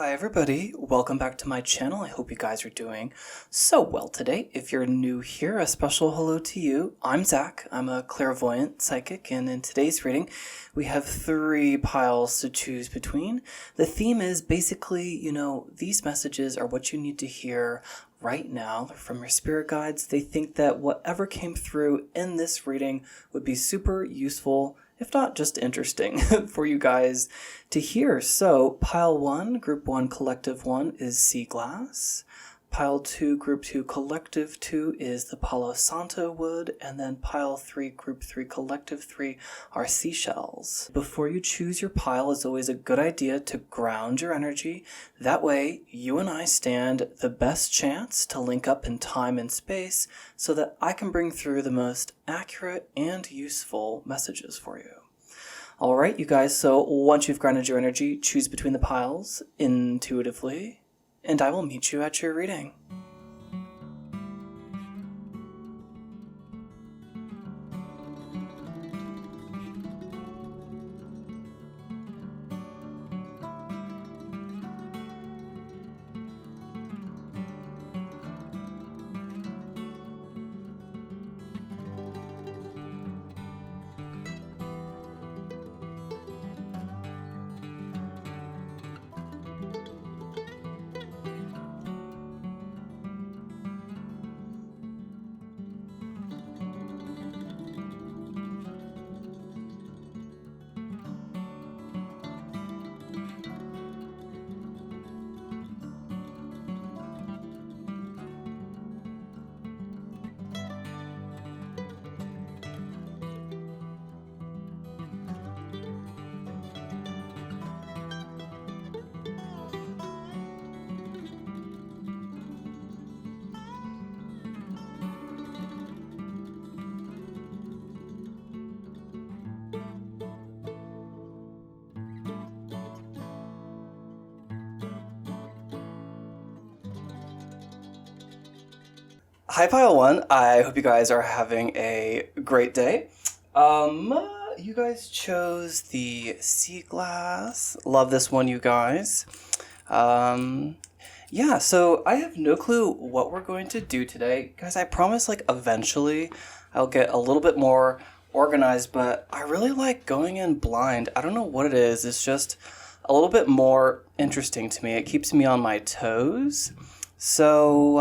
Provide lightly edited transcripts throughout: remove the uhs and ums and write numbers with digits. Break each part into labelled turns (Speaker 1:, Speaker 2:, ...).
Speaker 1: Hi everybody, welcome back to my channel. I hope you guys are doing so well today. If you're new here, a special hello to you. I'm Zach, I'm a clairvoyant psychic, and in today's reading we have 3 piles to choose between. The theme is basically, these messages are what you need to hear right now. They're from your spirit guides. They think that whatever came through in this reading would be super useful, if not just interesting, for you guys to hear. So pile 1, group 1, collective 1 is sea glass. Pile 2, group 2, collective 2 is the palo santo wood. And then pile 3, group 3, collective 3 are seashells. Before you choose your pile, it's always a good idea to ground your energy. That way, you and I stand the best chance to link up in time and space so that I can bring through the most accurate and useful messages for you. All right, you guys, so once you've grounded your energy, choose between the piles intuitively, and I will meet you at your reading. Hi Pile 1, I hope you guys are having a great day. You guys chose the sea glass. Love this one, you guys. Yeah, so I have no clue what we're going to do today. Guys, I promise eventually I'll get a little bit more organized, but I really like going in blind. I don't know what it is. It's just a little bit more interesting to me. It keeps me on my toes. So,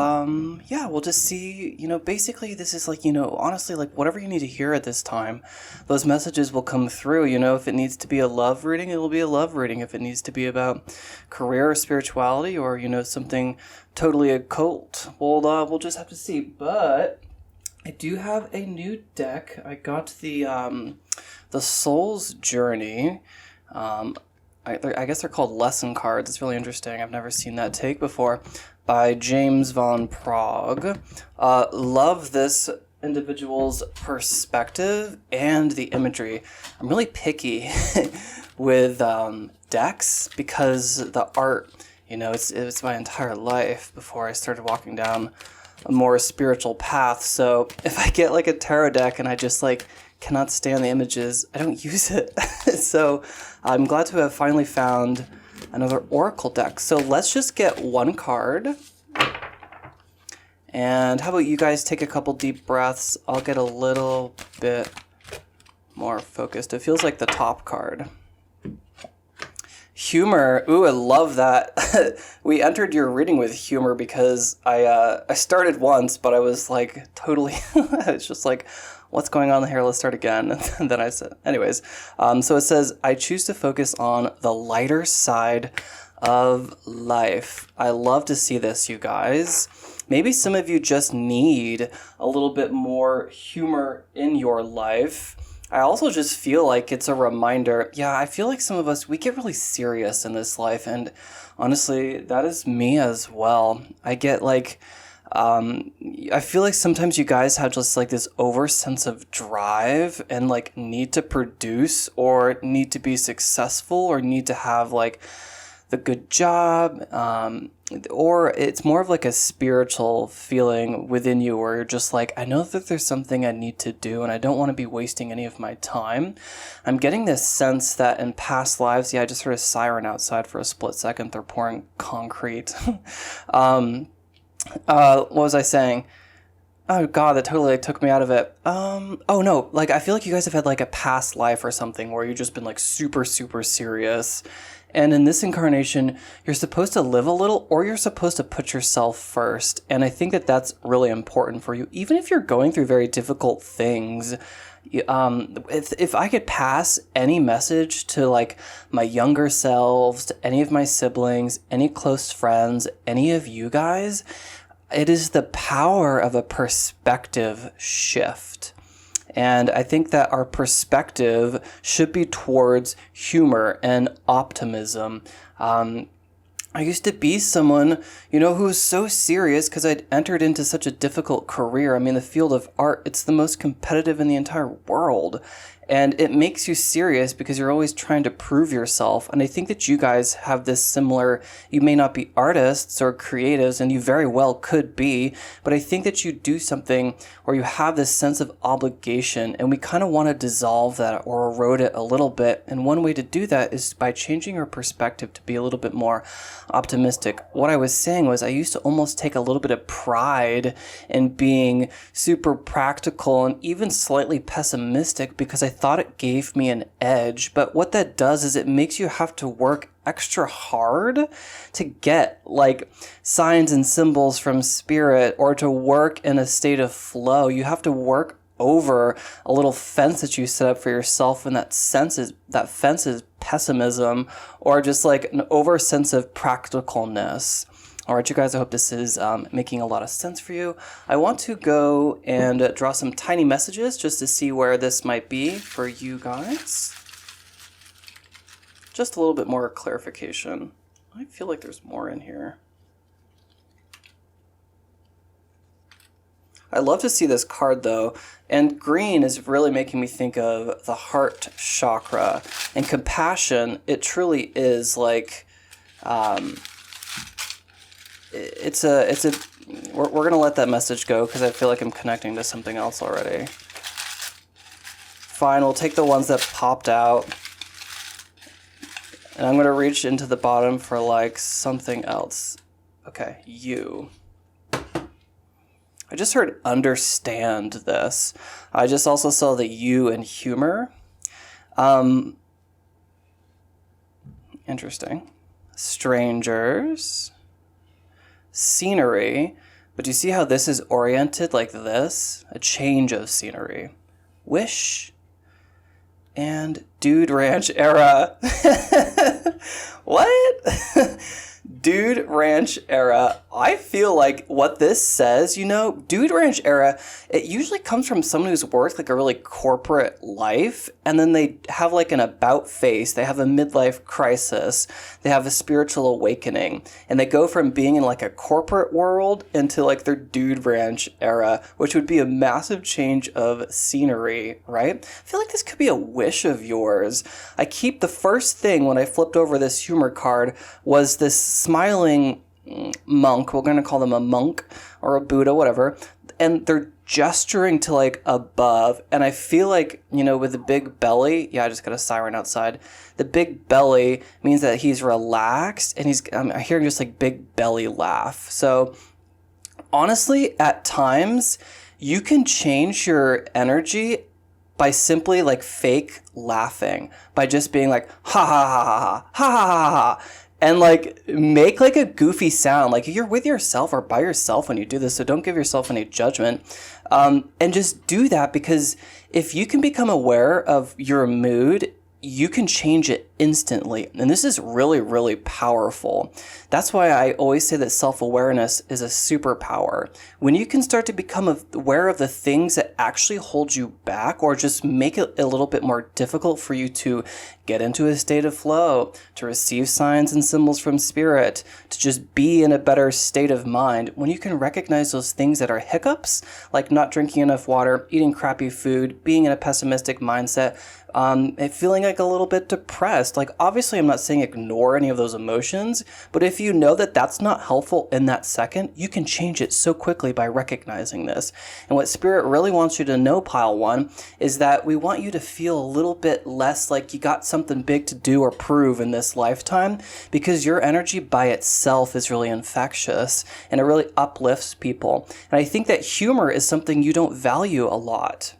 Speaker 1: yeah, we'll just see, basically this is honestly, whatever you need to hear at this time, those messages will come through. If it needs to be a love reading, it'll be a love reading. If it needs to be about career or spirituality or, something totally occult, we'll just have to see. But I do have a new deck. I got the Soul's Journey. I guess they're called lesson cards. It's really interesting. I've never seen that take before. By James Van Praagh. Love this individual's perspective and the imagery. I'm really picky with decks because the art, it's my entire life before I started walking down a more spiritual path. So if I get a tarot deck and I just cannot stand the images, I don't use it. So I'm glad to have finally found another oracle deck. So let's just get one card. And how about you guys take a couple deep breaths? I'll get a little bit more focused. It feels like the top card. Humor. Ooh, I love that. We entered your reading with humor because I started once, but I was totally, it's just what's going on here? Let's start again. And then I said, anyways. So it says, I choose to focus on the lighter side of life. I love to see this, you guys. Maybe some of you just need a little bit more humor in your life. I also just feel like it's a reminder. Yeah, I feel like some of us, we get really serious in this life. And honestly, that is me as well. I get I feel like sometimes you guys have just this over sense of drive and need to produce or need to be successful or need to have the good job, or it's more of like a spiritual feeling within you where you're just like, I know that there's something I need to do and I don't want to be wasting any of my time. I'm getting this sense that in past lives, I just heard a siren outside for a split second. They're pouring concrete. What was I saying? Oh God, that totally took me out of it. Oh no, I feel like you guys have had a past life or something where you've just been super, super serious. And in this incarnation, you're supposed to live a little, or you're supposed to put yourself first. And I think that that's really important for you. Even if you're going through very difficult things, if I could pass any message to my younger selves, to any of my siblings, any close friends, any of you guys, it is the power of a perspective shift. And I think that our perspective should be towards humor and optimism. I used to be someone, who was so serious because I'd entered into such a difficult career. I mean, the field of art, it's the most competitive in the entire world. And it makes you serious because you're always trying to prove yourself. And I think that you guys have this similar, you may not be artists or creatives, and you very well could be, but I think that you do something where you have this sense of obligation, and we kind of want to dissolve that or erode it a little bit. And one way to do that is by changing your perspective to be a little bit more optimistic. What I was saying was I used to almost take a little bit of pride in being super practical and even slightly pessimistic because I thought it gave me an edge. But what that does is it makes you have to work extra hard to get signs and symbols from spirit, or to work in a state of flow. You have to work over a little fence that you set up for yourself, and that fence is pessimism, or just an over sense of practicalness. All right, you guys, I hope this is making a lot of sense for you. I want to go and draw some tiny messages just to see where this might be for you guys. Just a little bit more clarification. I feel like there's more in here. I love to see this card though, and green is really making me think of the heart chakra. And compassion, it truly is we're gonna let that message go because I feel like I'm connecting to something else already. Fine, we'll take the ones that popped out. And I'm gonna reach into the bottom for something else. Okay, you. I just heard understand this. I just also saw the you in humor. Interesting. Strangers. Scenery. But do you see how this is oriented like this? A change of scenery. Wish. And Dude Ranch era. What? Dude Ranch era. I feel like what this says, Dude Ranch era, it usually comes from someone who's worked a really corporate life, and then they have an about face. They have a midlife crisis. They have a spiritual awakening, and they go from being in a corporate world into their Dude Ranch era, which would be a massive change of scenery, right? I feel like this could be a wish of yours. The first thing when I flipped over this humor card was this smiling monk. We're going to call them a monk or a Buddha, whatever. And they're gesturing to above. And I feel with the big belly, I just got a siren outside. The big belly means that he's relaxed, and I'm hearing just big belly laugh. So honestly, at times you can change your energy by simply fake laughing, by just being ha ha ha ha ha ha ha ha, and make a goofy sound. You're with yourself or by yourself when you do this, so don't give yourself any judgment. And just do that, because if you can become aware of your mood, you can change it instantly. And this is really, really powerful. That's why I always say that self-awareness is a superpower. When you can start to become aware of the things that actually hold you back, or just make it a little bit more difficult for you to get into a state of flow, to receive signs and symbols from spirit, to just be in a better state of mind, when you can recognize those things that are hiccups, like not drinking enough water, eating crappy food, being in a pessimistic mindset, feeling like a little bit depressed. Like, obviously, I'm not saying ignore any of those emotions, but if you know that that's not helpful in that second, you can change it so quickly by recognizing this. And what Spirit really wants you to know, Pile 1, is that we want you to feel a little bit less like you got something big to do or prove in this lifetime, because your energy by itself is really infectious and it really uplifts people. And I think that humor is something you don't value a lot.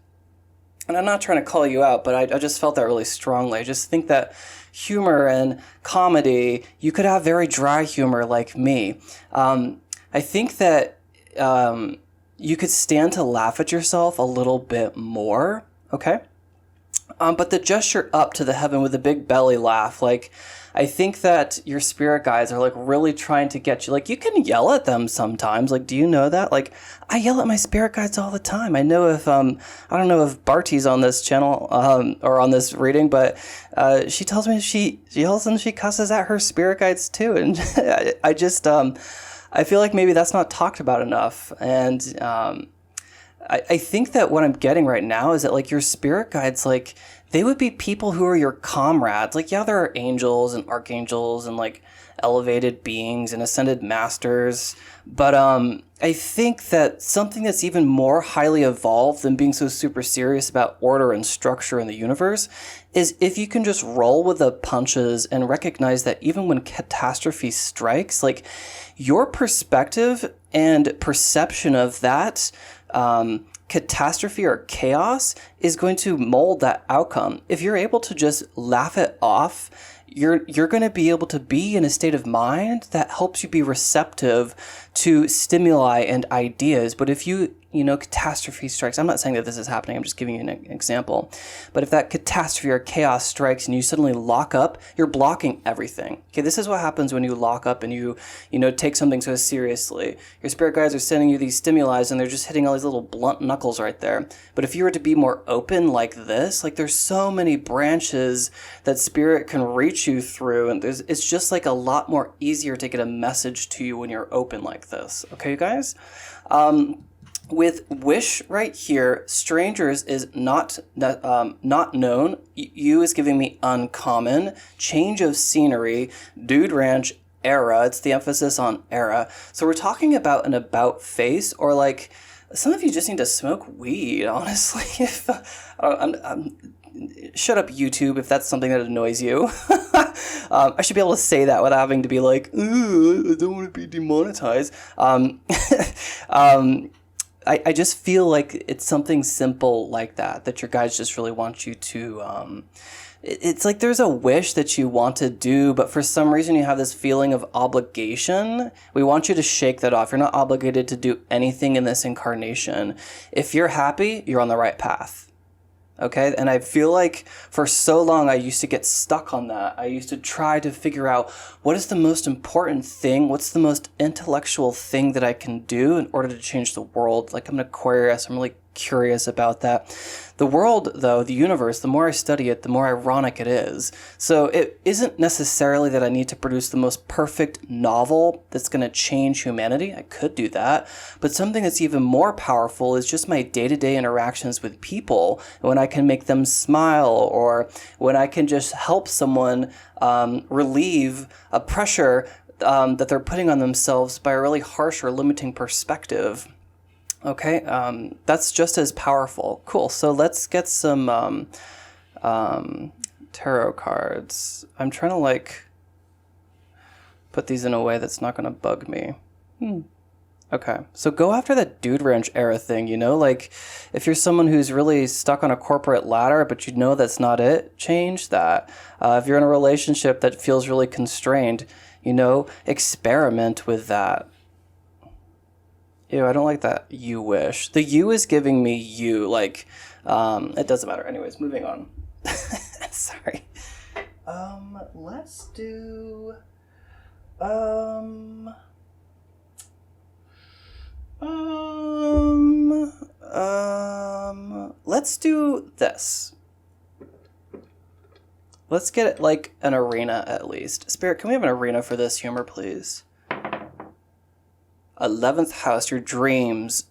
Speaker 1: And I'm not trying to call you out, but I just felt that really strongly. I just think that humor and comedy, you could have very dry humor like me. I think that you could stand to laugh at yourself a little bit more, okay? But the gesture up to the heaven with a big belly laugh, like, I think that your spirit guides are like really trying to get you. Like, you can yell at them sometimes. Like, do you know that? Like, I yell at my spirit guides all the time. I know if I don't know if Barty's on this channel or on this reading, but she tells me she yells and she cusses at her spirit guides too. And I just I feel like maybe that's not talked about enough. And I think that what I'm getting right now is that, like, your spirit guides, like, they would be people who are your comrades. Like, yeah, there are angels and archangels and, like, elevated beings and ascended masters. But I think that something that's even more highly evolved than being so super serious about order and structure in the universe is if you can just roll with the punches and recognize that even when catastrophe strikes, like, your perspective and perception of that catastrophe or chaos is going to mold that outcome. If you're able to just laugh it off, you're going to be able to be in a state of mind that helps you be receptive to stimuli and ideas. But if catastrophe strikes, I'm not saying that this is happening, I'm just giving you an example. But if that catastrophe or chaos strikes and you suddenly lock up, you're blocking everything. Okay, this is what happens when you lock up and you take something so seriously. Your spirit guides are sending you these stimuli and they're just hitting all these little blunt knuckles right there. But if you were to be more open like this, like, there's so many branches that spirit can reach you through, and it's just like a lot more easier to get a message to you when you're open like this. Okay, you guys? With wish right here, strangers is not known. You is giving me uncommon. Change of scenery. Dude Ranch era. It's the emphasis on era. So we're talking about an about face, or like some of you just need to smoke weed. Honestly, if shut up, YouTube, if that's something that annoys you. I should be able to say that without having to be like, ooh, I don't want to be demonetized. I just feel like it's something simple like that your guides just really want you to, it's like there's a wish that you want to do, but for some reason you have this feeling of obligation. We want you to shake that off. You're not obligated to do anything in this incarnation. If you're happy, you're on the right path. Okay, and I feel like for so long I used to get stuck on that. I used to try to figure out what is the most important thing, what's the most intellectual thing that I can do in order to change the world. Like, I'm an Aquarius, I'm really curious about that. The world, though, the universe, the more I study it, the more ironic it is. So it isn't necessarily that I need to produce the most perfect novel that's going to change humanity. I could do that. But something that's even more powerful is just my day-to-day interactions with people. When I can make them smile, or when I can just help someone relieve a pressure that they're putting on themselves by a really harsh or limiting perspective. Okay, that's just as powerful. Cool, so let's get some tarot cards. I'm trying to, like, put these in a way that's not going to bug me. Okay, so go after that Dude Ranch era thing, like, if you're someone who's really stuck on a corporate ladder, but you know that's not it, change that. If you're in a relationship that feels really constrained, experiment with that. Ew, I don't like that you wish. The you is giving me you, like, it doesn't matter. Anyways, moving on. Sorry. Let's do, let's do this. Let's get, like, an arena at least. Spirit, can we have an arena for this humor, please? 11th house, your dreams.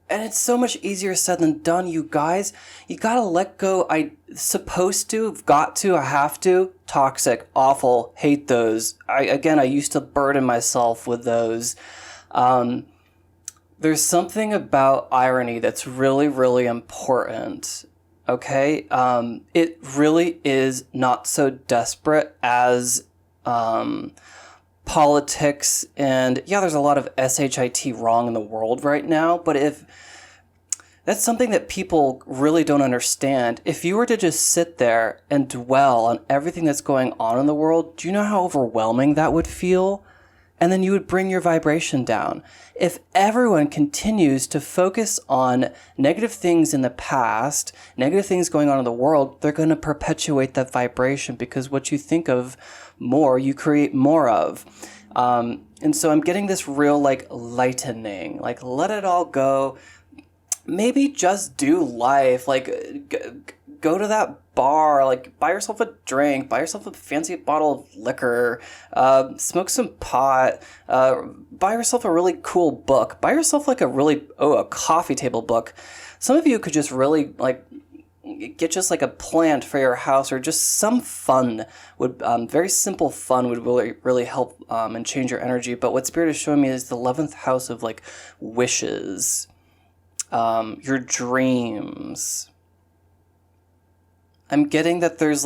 Speaker 1: And it's so much easier said than done, you guys. You gotta let go. Supposed to, got to, I have to. Toxic, awful, hate those. I used to burden myself with those. There's something about irony that's really, really important. Okay? It really is not so desperate as politics, and yeah, there's a lot of shit wrong in the world right now, but if that's something that people really don't understand. If you were to just sit there and dwell on everything that's going on in the world, do you know how overwhelming that would feel? And then you would bring your vibration down. If everyone continues to focus on negative things in the past, negative things going on in the world, they're going to perpetuate that vibration, because what you think of more, you create more of. And so I'm getting this real lightening, let it all go. Maybe just do life, go to that bar, buy yourself a drink, buy yourself a fancy bottle of liquor, smoke some pot, buy yourself a really cool book, buy yourself a coffee table book. Some of you could just really get just a plant for your house, or just some fun would, very simple fun would really, really help and change your energy. But what Spirit is showing me is the 11th house of wishes, your dreams. I'm getting that there's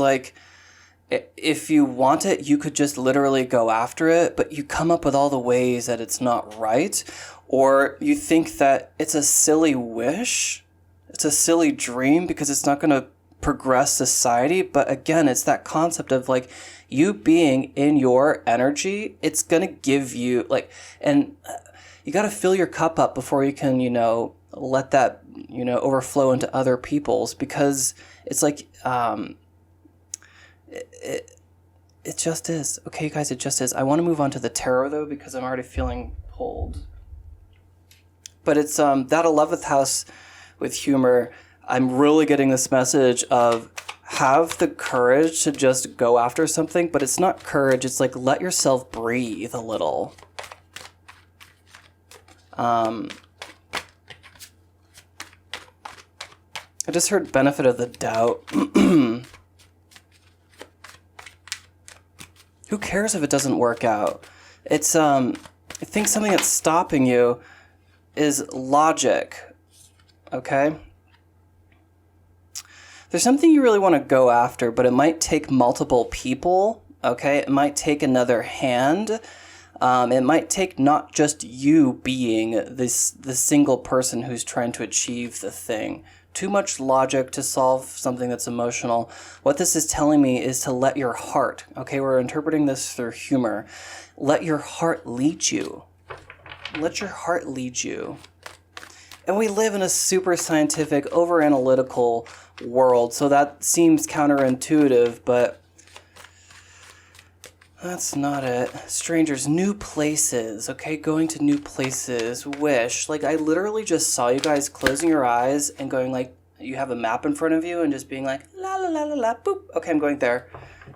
Speaker 1: if you want it, you could just literally go after it, but you come up with all the ways that it's not right, or you think that it's a silly wish, it's a silly dream because it's not going to progress society. But again, it's that concept of you being in your energy, it's going to give you and you got to fill your cup up before you can, let that, overflow into other people's, because it's it just is. Okay, you guys, it just is. I want to move on to the tarot though, because I'm already feeling pulled. But it's that 11th house with humor. I'm really getting this message of have the courage to just go after something, but it's not courage. It's let yourself breathe a little. I just heard benefit of the doubt. Who cares if it doesn't work out? It's, I think something that's stopping you is logic, okay? There's something you really want to go after, but it might take multiple people, okay? It might take another hand. It might take not just you being the single person who's trying to achieve the thing. Too much logic to solve something that's emotional. What this is telling me is to let your heart, okay, we're interpreting this through humor, let your heart lead you. Let your heart lead you. And we live in a super scientific, over-analytical world, so that seems counterintuitive, but that's not it. Strangers, new places, okay? Going to new places, wish. I literally just saw you guys closing your eyes and going you have a map in front of you and just being la la la la la, boop. Okay, I'm going there.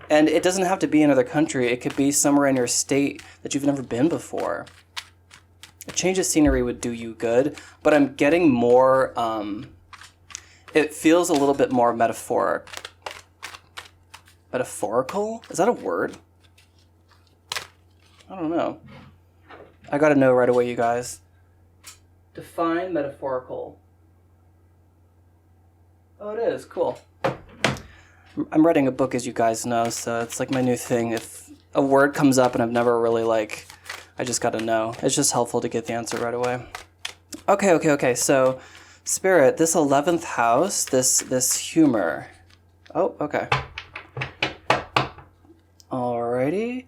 Speaker 1: And it doesn't have to be another country. It could be somewhere in your state that you've never been before. A change of scenery would do you good, but I'm getting more, it feels a little bit more metaphoric. Metaphorical? Is that a word? I don't know. I gotta know right away, you guys. Define metaphorical. Oh, it is. Cool. I'm writing a book, as you guys know, so it's my new thing. If a word comes up and I've never really I just gotta know. It's just helpful to get the answer right away. Okay. So, Spirit, this 11th house, this humor. Oh, okay. Alrighty.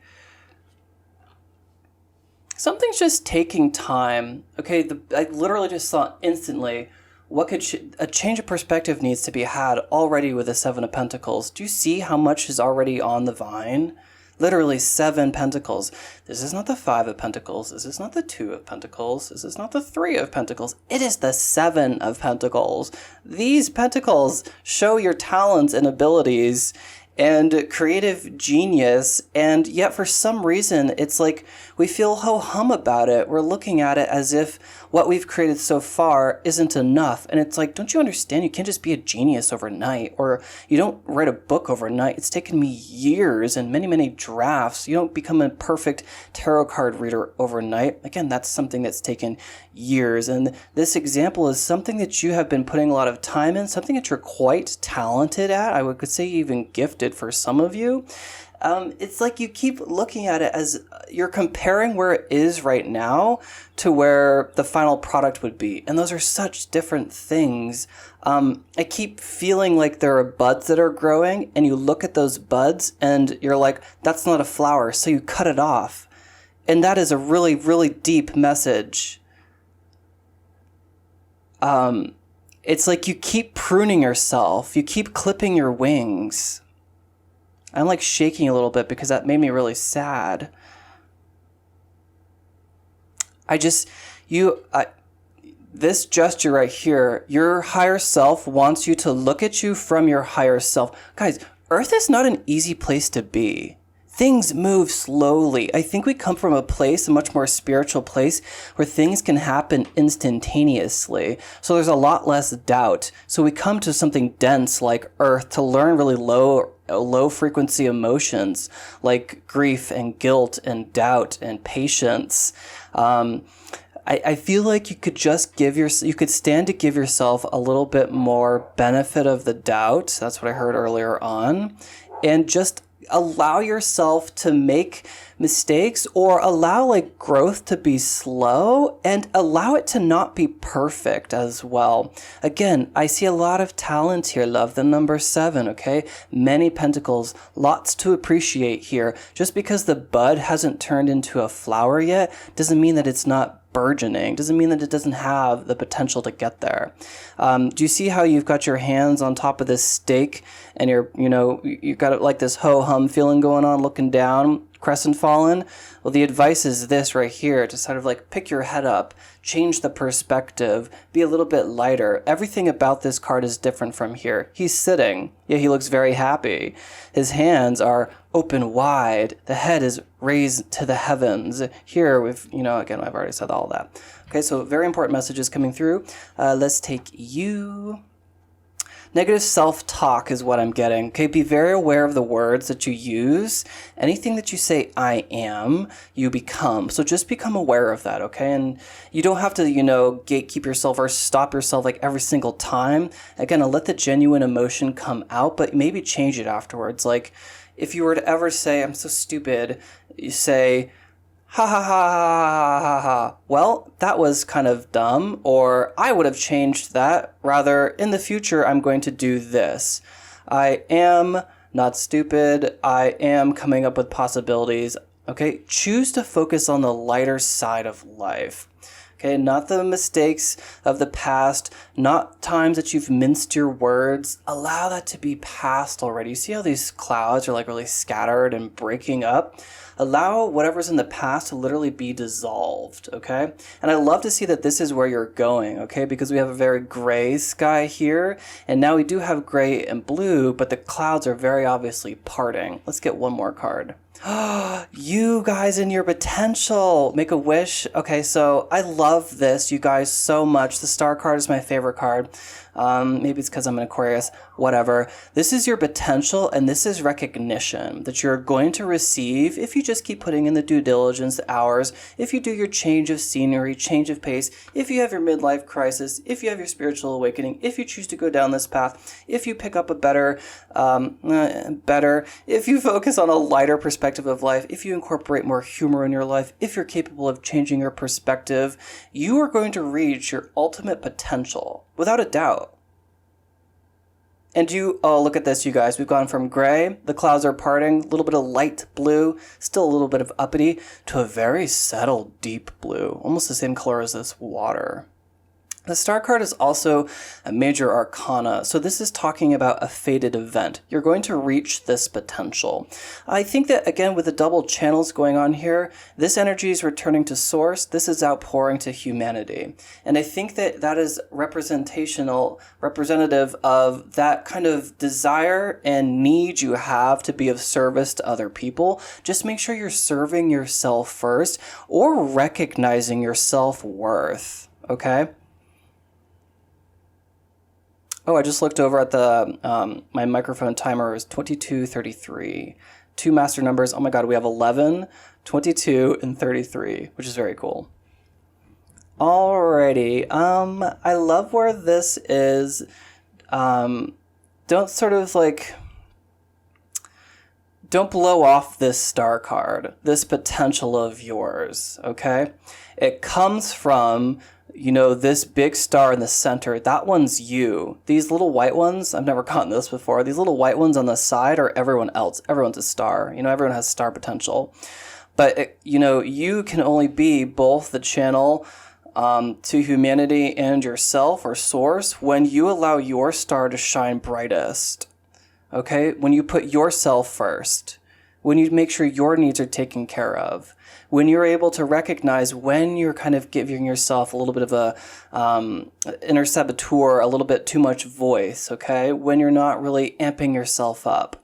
Speaker 1: Something's just taking time. Okay, I literally just saw instantly a change of perspective needs to be had already with the 7 of Pentacles. Do you see how much is already on the vine? Literally 7 pentacles. This is not the 5 of Pentacles. This is not the 2 of Pentacles. This is not the 3 of Pentacles. It is the 7 of Pentacles. These pentacles show your talents and abilities, and creative genius, and yet for some reason it's like we feel ho-hum about it. We're looking at it as if what we've created so far isn't enough, and it's like, don't you understand? You can't just be a genius overnight, or you don't write a book overnight. It's taken me years and many, many drafts. You don't become a perfect tarot card reader overnight. Again, that's something that's taken years, and this example is something that you have been putting a lot of time in, something that you're quite talented at. I could say even gifted for some of you. It's like you keep looking at it as you're comparing where it is right now to where the final product would be. And those are such different things. I keep feeling like there are buds that are growing, and you look at those buds and you're like, that's not a flower. So you cut it off. And that is a really, really deep message. It's like you keep pruning yourself. You keep clipping your wings. I'm like shaking a little bit because that made me really sad. This gesture right here, your higher self wants you to look at you from your higher self. Guys, Earth is not an easy place to be. Things move slowly. I think we come from a much more spiritual place where things can happen instantaneously. So there's a lot less doubt. So we come to something dense like Earth to learn really low frequency emotions like grief and guilt and doubt and patience. I feel like you could stand to give yourself a little bit more benefit of the doubt. That's what I heard earlier on. And just allow yourself to make mistakes, or allow like growth to be slow, and allow it to not be perfect as well. Again, I see a lot of talent here, love. The number 7, okay? Many pentacles, lots to appreciate here. Just because the bud hasn't turned into a flower yet doesn't mean that it's not burgeoning, doesn't mean that it doesn't have the potential to get there. Do you see how you've got your hands on top of this stake, and you've got like this ho-hum feeling going on, looking down, crescent fallen? Well, the advice is this right here, to sort of like pick your head up, change the perspective, be a little bit lighter. Everything about this card is different from here. He's sitting. Yeah, he looks very happy. His hands are open wide. The head is raised to the heavens. Here, again, I've already said all that. Okay, so very important messages coming through. Let's take you. Negative self-talk is what I'm getting. Okay, be very aware of the words that you use. Anything that you say, I am, you become. So just become aware of that, okay? And you don't have to, gatekeep yourself or stop yourself like every single time. Again, let the genuine emotion come out, but maybe change it afterwards. Like, if you were to ever say, I'm so stupid, you say, ha ha ha ha ha ha. Well, that was kind of dumb, or I would have changed that. Rather, in the future, I'm going to do this. I am not stupid. I am coming up with possibilities. Okay, choose to focus on the lighter side of life. Okay, not the mistakes of the past, not times that you've minced your words. Allow that to be past already. You see how these clouds are like really scattered and breaking up? Allow whatever's in the past to literally be dissolved, okay? And I love to see that this is where you're going, okay? Because we have a very gray sky here, and now we do have gray and blue, but the clouds are very obviously parting. Let's get one more card. You guys and your potential. Make a wish. Okay, so I love this, you guys, so much. The star card is my favorite card. Maybe it's because I'm an Aquarius, whatever. This is your potential, and this is recognition that you're going to receive if you just keep putting in the due diligence, the hours, if you do your change of scenery, change of pace, if you have your midlife crisis, if you have your spiritual awakening, if you choose to go down this path, if you pick up a better, if you focus on a lighter perspective of life, if you incorporate more humor in your life, if you're capable of changing your perspective, you are going to reach your ultimate potential, without a doubt. And look at this, you guys. We've gone from gray, the clouds are parting, a little bit of light blue, still a little bit of uppity, to a very settled, deep blue, almost the same color as this water. The star card is also a major arcana, so this is talking about a fated event. You're going to reach this potential. I think that, again, with the double channels going on here, this energy is returning to source, this is outpouring to humanity. And I think that that is representative of that kind of desire and need you have to be of service to other people. Just make sure you're serving yourself first or recognizing your self-worth, okay? Oh, I just looked over at the, my microphone timer is 22:33. 2 master numbers. Oh my God, we have 11, 22, and 33, which is very cool. Alrighty. I love where this is. Don't blow off this star card, this potential of yours, okay? It comes from, this big star in the center. That one's you. These little white ones, I've never gotten this before. These little white ones on the side are everyone else. Everyone's a star. Everyone has star potential. But, you can only be both the channel to humanity and yourself or source when you allow your star to shine brightest. Okay? When you put yourself first. When you make sure your needs are taken care of. When you're able to recognize when you're kind of giving yourself a little bit of a inner saboteur, a little bit too much voice, okay? When you're not really amping yourself up.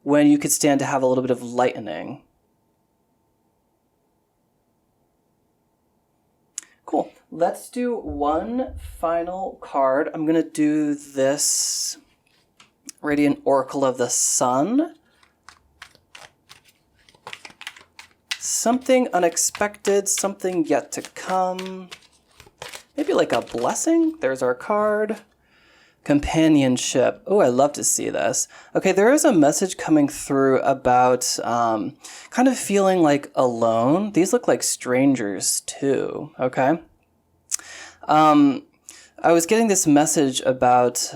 Speaker 1: When you could stand to have a little bit of lightening. Cool. Let's do one final card. I'm going to do this Radiant Oracle of the Sun. Something unexpected, something yet to come. Maybe like a blessing. There's our card. Companionship. Oh, I love to see this. Okay, there is a message coming through about kind of feeling like alone. These look like strangers too, okay? I was getting this message about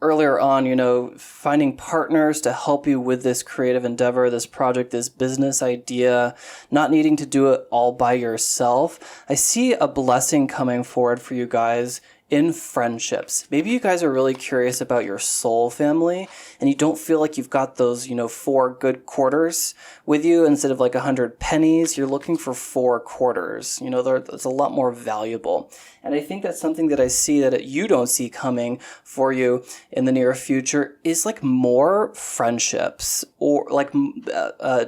Speaker 1: earlier on, finding partners to help you with this creative endeavor, this project, this business idea, not needing to do it all by yourself. I see a blessing coming forward for you guys in friendships. Maybe you guys are really curious about your soul family and you don't feel like you've got those, 4 good quarters with you instead of like 100 pennies. You're looking for 4 quarters. It's a lot more valuable. And I think that's something that I see that you don't see coming for you in the near future is like more friendships or like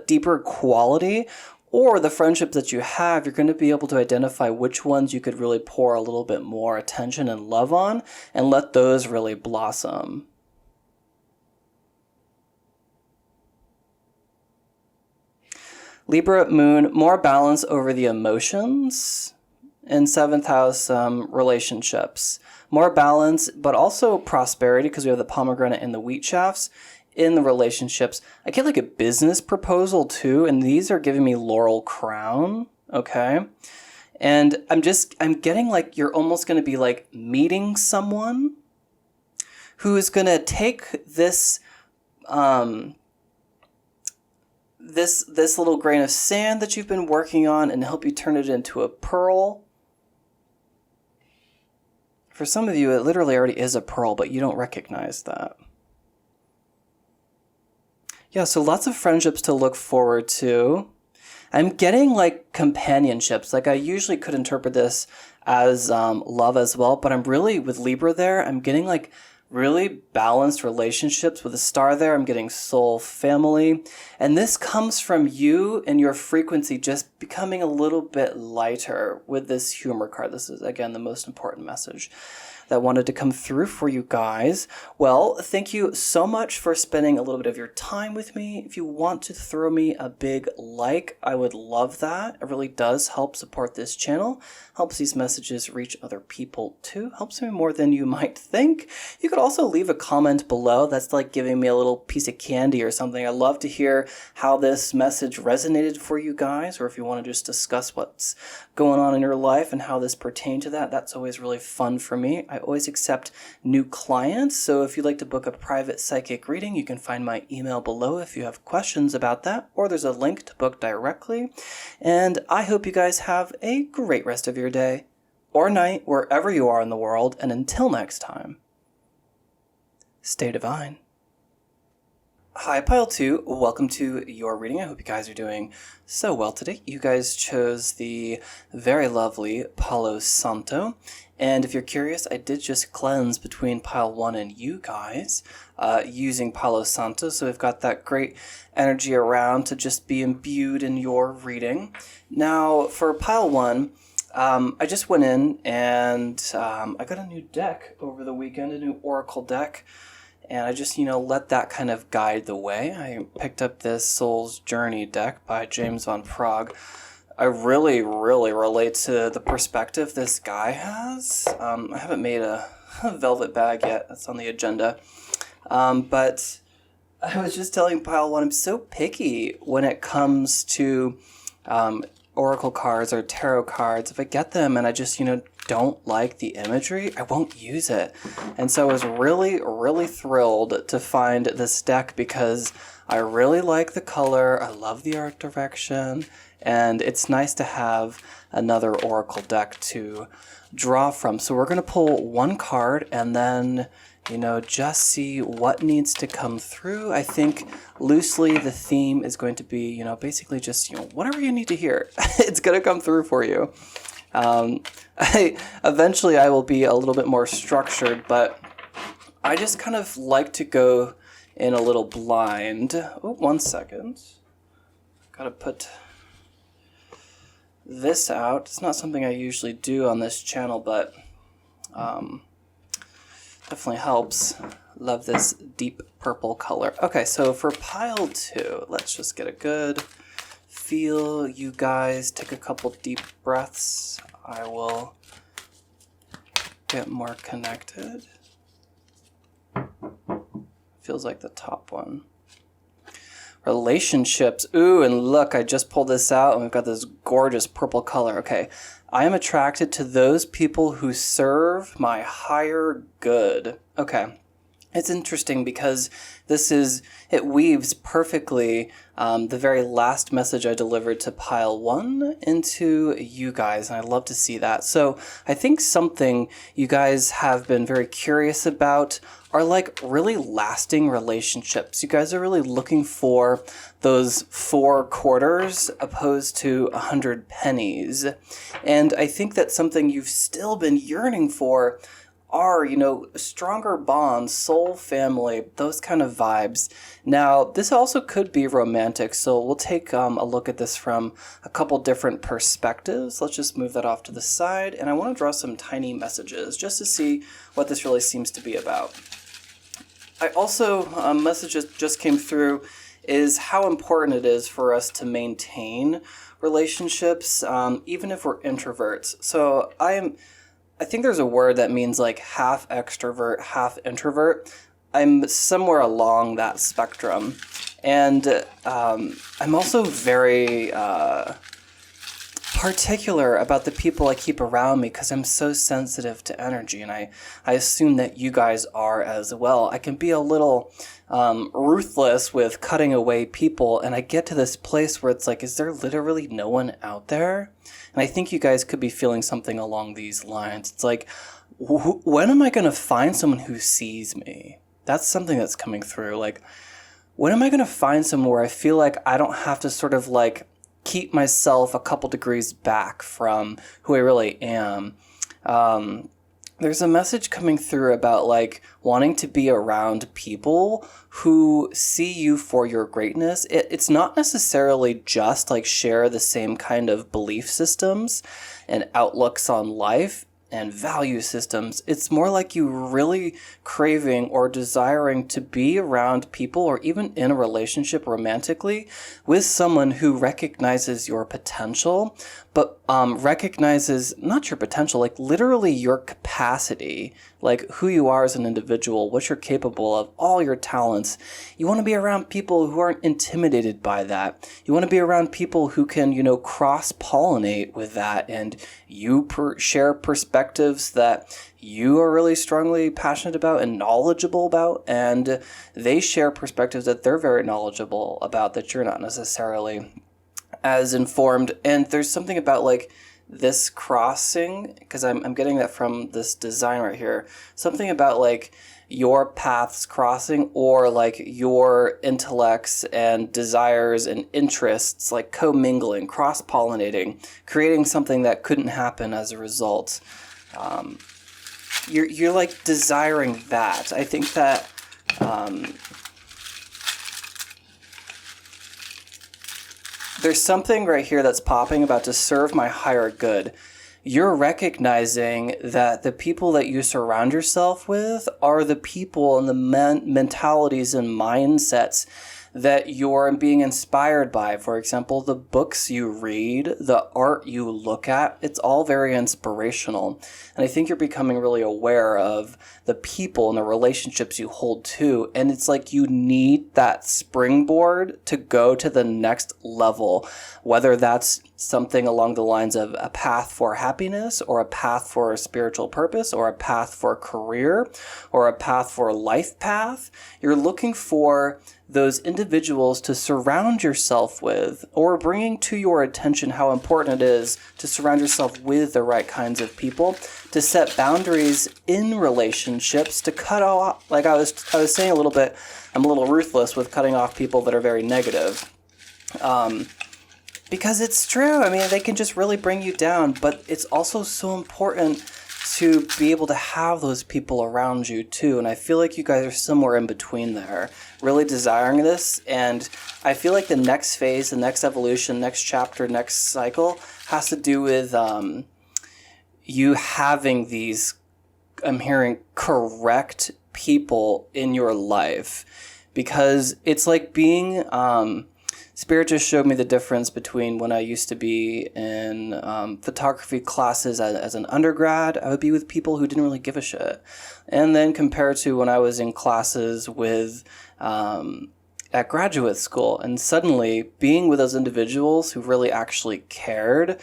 Speaker 1: deeper quality. Or the friendships that you have, you're going to be able to identify which ones you could really pour a little bit more attention and love on and let those really blossom. Libra Moon, more balance over the emotions. In 7th house, relationships. More balance, but also prosperity because we have the pomegranate and the wheat shafts. In the relationships, I get like a business proposal too, and these are giving me Laurel Crown, okay? And I'm getting like you're almost going to be like meeting someone who is going to take this this little grain of sand that you've been working on and help you turn it into a pearl. For some of you, it literally already is a pearl, but you don't recognize that. Yeah, so lots of friendships to look forward to. I'm getting like companionships. Like I usually could interpret this as love as well, but I'm really, with Libra there, I'm getting like really balanced relationships. With a star there, I'm getting soul family. And this comes from you and your frequency just becoming a little bit lighter with this humor card. This is, again, the most important message that wanted to come through for you guys. Well, thank you so much for spending a little bit of your time with me. If you want to throw me a big like, I would love that. It really does help support this channel, helps these messages reach other people too, helps me more than you might think. You could also leave a comment below. That's like giving me a little piece of candy or something. I'd love to hear how this message resonated for you guys, or if you want to just discuss what's going on in your life and how this pertained to that. That's always really fun for me. I always accept new clients, so if you'd like to book a private psychic reading, you can find my email below if you have questions about that, or there's a link to book directly. And I hope you guys have a great rest of your day. or night, wherever you are in the world, and until next time, stay divine. Hi, Pile 2. Welcome to your reading. I hope you guys are doing so well today. You guys chose the very lovely Palo Santo. And if you're curious, I did just cleanse between Pile 1 and you guys using Palo Santo. So we've got that great energy around to just be imbued in your reading. Now, for Pile 1, I just went in and I got a new deck over the weekend, a new Oracle deck. And I just, let that kind of guide the way. I picked up this Soul's Journey deck by James Van Praagh. I really, really relate to the perspective this guy has. I haven't made a velvet bag yet. That's on the agenda. But I was just telling Pile 1, I'm so picky when it comes to Oracle cards or tarot cards. If I get them and I just, don't like the imagery, I won't use it. And so I was really, really thrilled to find this deck because I really like the color, I love the art direction, and it's nice to have another Oracle deck to draw from. So we're going to pull one card and then, just see what needs to come through. I think loosely the theme is going to be, basically just, whatever you need to hear. It's going to come through for you. Eventually I will be a little bit more structured, but I just kind of like to go in a little blind. Oh, 1 second. Gotta put this out. It's not something I usually do on this channel, but definitely helps. Love this deep purple color. Okay, so for Pile 2, let's just get a good feel. You guys take a couple deep breaths. I will get more connected. Feels like the top one. Relationships. Ooh, and look, I just pulled this out and we've got this gorgeous purple color. Okay. I am attracted to those people who serve my higher good. Okay. It's interesting because it weaves perfectly the very last message I delivered to Pile 1 into you guys, and I love to see that. So I think something you guys have been very curious about are like really lasting relationships. You guys are really looking for those 4 quarters opposed to 100 pennies. And I think that's something you've still been yearning for are, stronger bonds, soul family, those kind of vibes. Now, this also could be romantic, so we'll take a look at this from a couple different perspectives. Let's just move that off to the side, and I want to draw some tiny messages just to see what this really seems to be about. I also, a message that just came through is how important it is for us to maintain relationships, even if we're introverts. So I think there's a word that means like half extrovert, half introvert. I'm somewhere along that spectrum. And I'm also very particular about the people I keep around me because I'm so sensitive to energy. And I assume that you guys are as well. I can be a little ruthless with cutting away people. And I get to this place where it's like, is there literally no one out there? And I think you guys could be feeling something along these lines. It's like, when am I going to find someone who sees me? That's something that's coming through. Like, when am I going to find someone where I feel like I don't have to sort of like keep myself a couple degrees back from who I really am? There's a message coming through about like wanting to be around people who see you for your greatness. It's not necessarily just like share the same kind of belief systems and outlooks on life and value systems. It's more like you really craving or desiring to be around people or even in a relationship romantically with someone who recognizes your potential, but recognizes not your potential, like literally your capacity, like who you are as an individual, what you're capable of, all your talents. You want to be around people who aren't intimidated by that. You want to be around people who can, cross-pollinate with that, and you share perspectives that you are really strongly passionate about and knowledgeable about, and they share perspectives that they're very knowledgeable about that you're not necessarily as informed. And there's something about like this crossing, because I'm getting that from this design right here, something about like your paths crossing, or like your intellects and desires and interests like commingling, cross-pollinating, creating something that couldn't happen as a result. You're like desiring that. I think that there's something right here that's popping about to serve my higher good. You're recognizing that the people that you surround yourself with are the people and the mentalities and mindsets that you're being inspired by. For example, the books you read, the art you look at, it's all very inspirational. And I think you're becoming really aware of the people and the relationships you hold to. And it's like you need that springboard to go to the next level, whether that's something along the lines of a path for happiness, or a path for a spiritual purpose, or a path for a career, or a path for a life path. You're looking for those individuals to surround yourself with, or bringing to your attention how important it is to surround yourself with the right kinds of people, to set boundaries in relationships, to cut off, like I was saying a little bit, I'm a little ruthless with cutting off people that are very negative. Because it's true. I mean, they can just really bring you down, but it's also so important to be able to have those people around you too. And I feel like you guys are somewhere in between there, really desiring this. And I feel like the next phase, the next evolution, next chapter, next cycle has to do with you having these, I'm hearing, correct people in your life. Because it's like being... Spirit just showed me the difference between when I used to be in photography classes as an undergrad. I would be with people who didn't really give a shit. And then compared to when I was in classes with at graduate school. And suddenly being with those individuals who really actually cared,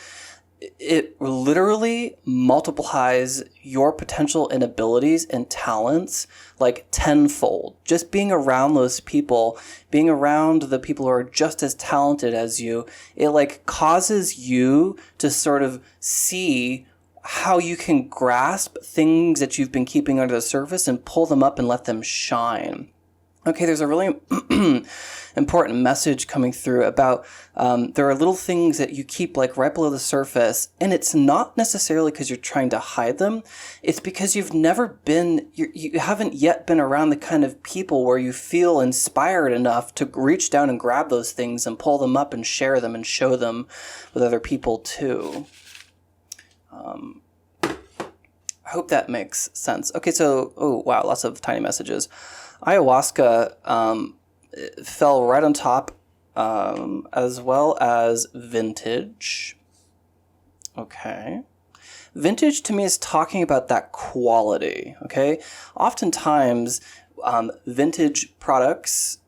Speaker 1: it literally multiplies your potential and abilities and talents like tenfold. Just being around those people, being around the people who are just as talented as you, it like causes you to sort of see how you can grasp things that you've been keeping under the surface and pull them up and let them shine. Okay, there's a really important message coming through about there are little things that you keep like right below the surface, and it's not necessarily because you're trying to hide them. It's because you haven't yet been around the kind of people where you feel inspired enough to reach down and grab those things and pull them up and share them and show them with other people too. I hope that makes sense. Okay, so, oh wow, lots of tiny messages. Ayahuasca fell right on top, as well as vintage. Okay. Vintage to me is talking about that quality, okay? Oftentimes, vintage products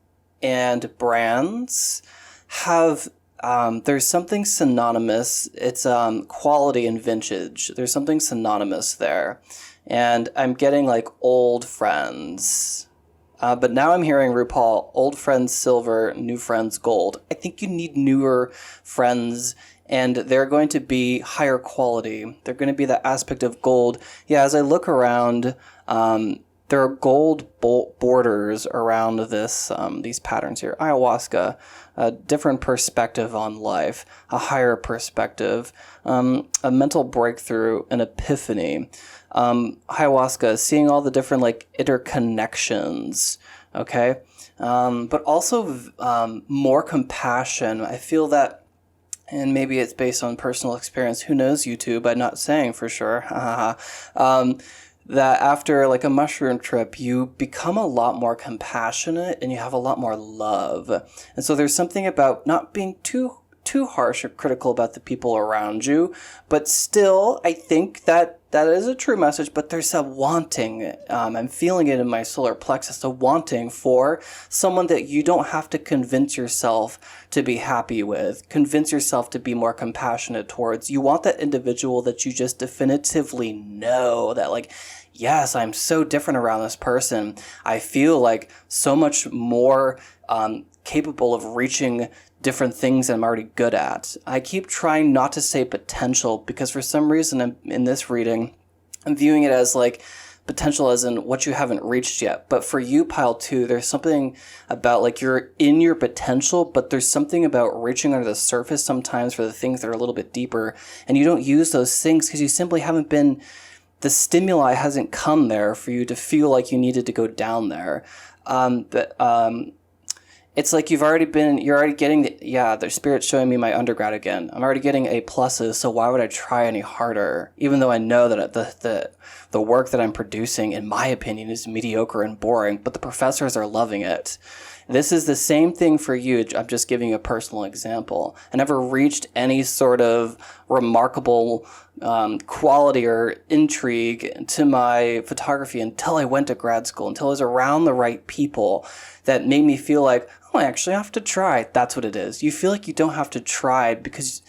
Speaker 1: and brands have, there's something synonymous. It's quality and vintage. There's something synonymous there. And I'm getting like old friends. But now I'm hearing RuPaul, old friends silver, new friends gold. I think you need newer friends, and they're going to be higher quality. They're going to be that aspect of gold. Yeah, as I look around, there are gold borders around these patterns here. Ayahuasca, a different perspective on life, a higher perspective, a mental breakthrough, an epiphany. Ayahuasca, seeing all the different like interconnections, okay? But also more compassion. I feel that, and maybe it's based on personal experience. Who knows, YouTube? I'm not saying for sure. That after like a mushroom trip, you become a lot more compassionate and you have a lot more love. And so there's something about not being too harsh or critical about the people around you, but still, I think that is a true message, but there's a wanting, I'm feeling it in my solar plexus, a wanting for someone that you don't have to convince yourself to be happy with, convince yourself to be more compassionate towards. You want that individual that you just definitively know that like, yes, I'm so different around this person. I feel like so much more capable of reaching different things that I'm already good at. I keep trying not to say potential because for some reason in this reading, I'm viewing it as like potential as in what you haven't reached yet. But for you, pile 2, there's something about like you're in your potential, but there's something about reaching under the surface sometimes for the things that are a little bit deeper. And you don't use those things because you simply haven't been, the stimuli hasn't come there for you to feel like you needed to go down there. It's like you're already getting the Spirit's showing me my undergrad again. I'm already getting A pluses, so why would I try any harder? Even though I know that the work that I'm producing, in my opinion, is mediocre and boring, but the professors are loving it. This is the same thing for you. I'm just giving you a personal example. I never reached any sort of remarkable quality or intrigue to my photography until I went to grad school, until I was around the right people that made me feel like, oh, I actually have to try. That's what it is. You feel like you don't have to try because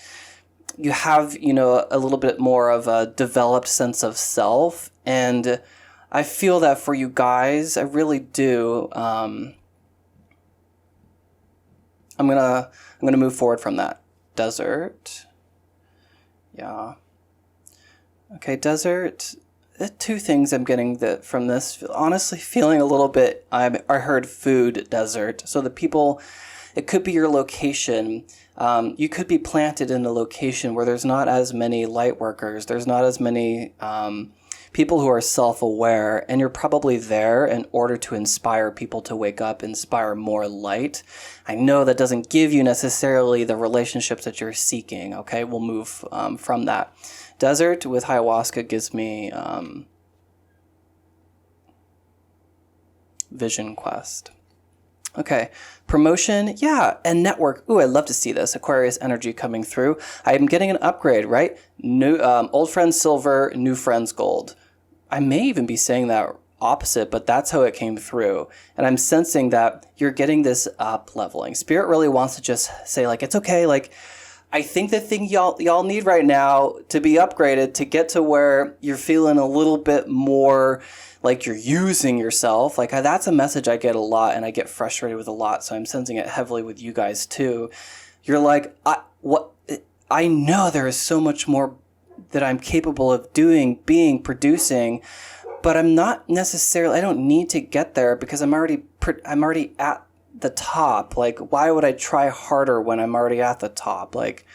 Speaker 1: you have, a little bit more of a developed sense of self. And I feel that for you guys, I really do. I'm gonna move forward from that. Desert. Yeah. Okay, desert. 2 things I'm getting from this. Honestly, feeling a little bit, I heard food desert. So the people, it could be your location. You could be planted in a location where there's not as many light workers. There's not as many people who are self-aware, and you're probably there in order to inspire people to wake up, inspire more light. I know that doesn't give you necessarily the relationships that you're seeking, okay? We'll move from that. Desert with ayahuasca gives me vision quest. Okay, promotion, yeah, and network. Ooh, I'd love to see this. Aquarius energy coming through. I'm getting an upgrade, right? New, old friends silver, new friends gold. I may even be saying that opposite, but that's how it came through. And I'm sensing that you're getting this up leveling. Spirit really wants to just say, like, it's okay. Like, I think the thing y'all need right now to be upgraded to get to where you're feeling a little bit more like you're using yourself. Like, that's a message I get a lot, and I get frustrated with a lot. So I'm sensing it heavily with you guys too. You're like, I know there is so much more that I'm capable of doing, being, producing, but I'm not necessarily, I don't need to get there because I'm already at the top. Like, why would I try harder when I'm already at the top? Like,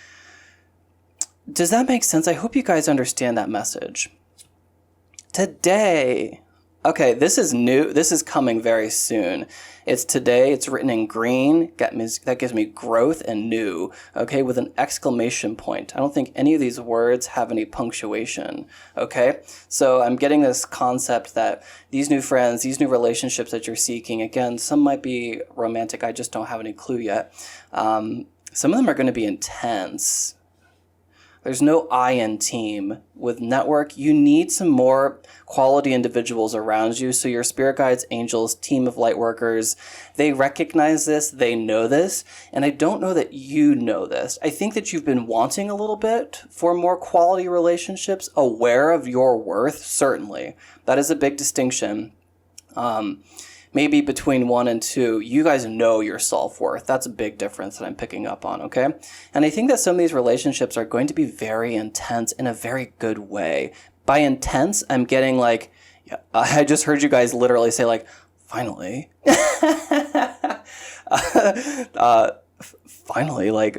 Speaker 1: does that make sense? I hope you guys understand that message. Today, okay, this is new. This is coming very soon. It's today. It's written in green. That gives me growth and new, okay, with an exclamation point. I don't think any of these words have any punctuation, okay? So I'm getting this concept that these new friends, these new relationships that you're seeking, again, some might be romantic. I just don't have any clue yet. Some of them are going to be intense. There's no I in team. With network, you need some more quality individuals around you. So your spirit guides, angels, team of light workers, they recognize this, they know this, and I don't know that you know this. I think that you've been wanting a little bit for more quality relationships, aware of your worth, certainly. That is a big distinction. Maybe between 1 and 2, you guys know your self-worth. That's a big difference that I'm picking up on, okay? And I think that some of these relationships are going to be very intense in a very good way. By intense, I'm getting like, I just heard you guys literally say like, finally. Finally, like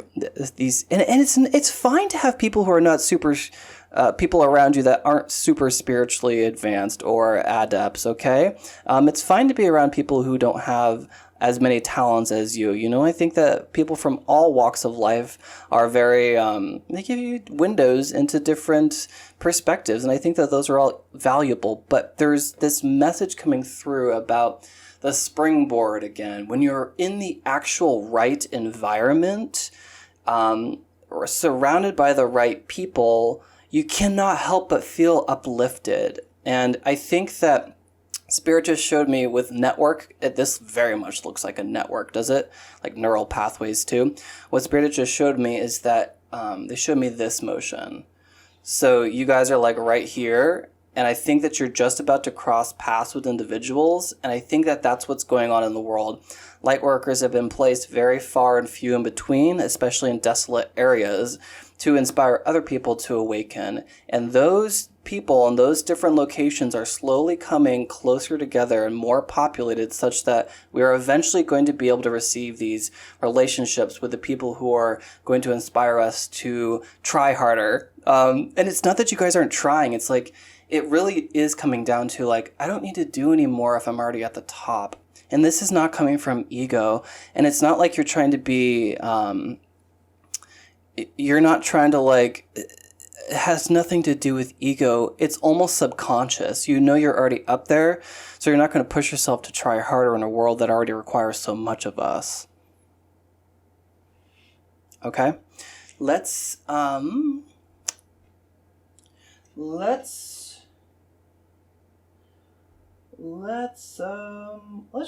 Speaker 1: these, and it's fine to have people who are not super, people around you that aren't super spiritually advanced or adepts, okay? It's fine to be around people who don't have as many talents as you. You know, I think that people from all walks of life are very, they give you windows into different perspectives, and I think that those are all valuable. But there's this message coming through about the springboard again. When you're in the actual right environment, or surrounded by the right people, you cannot help but feel uplifted. And I think that Spirit just showed me with network, this very much looks like a network, does it? Like neural pathways too. What Spirit just showed me is that they showed me this motion. So you guys are like right here, And I think that you're just about to cross paths with individuals. And I think that that's what's going on in the world. Light workers have been placed very far and few in between, especially in desolate areas, to inspire other people to awaken. And those people in those different locations are slowly coming closer together and more populated, such that we are eventually going to be able to receive these relationships with the people who are going to inspire us to try harder. And it's not that you guys aren't trying. It's like, it really is coming down to like, I don't need to do any more if I'm already at the top. And this is not coming from ego. And it's not like you're trying to be, you're not trying to like, it has nothing to do with ego. It's almost subconscious. You know you're already up there, so you're not going to push yourself to try harder in a world that already requires so much of us. Okay? Let's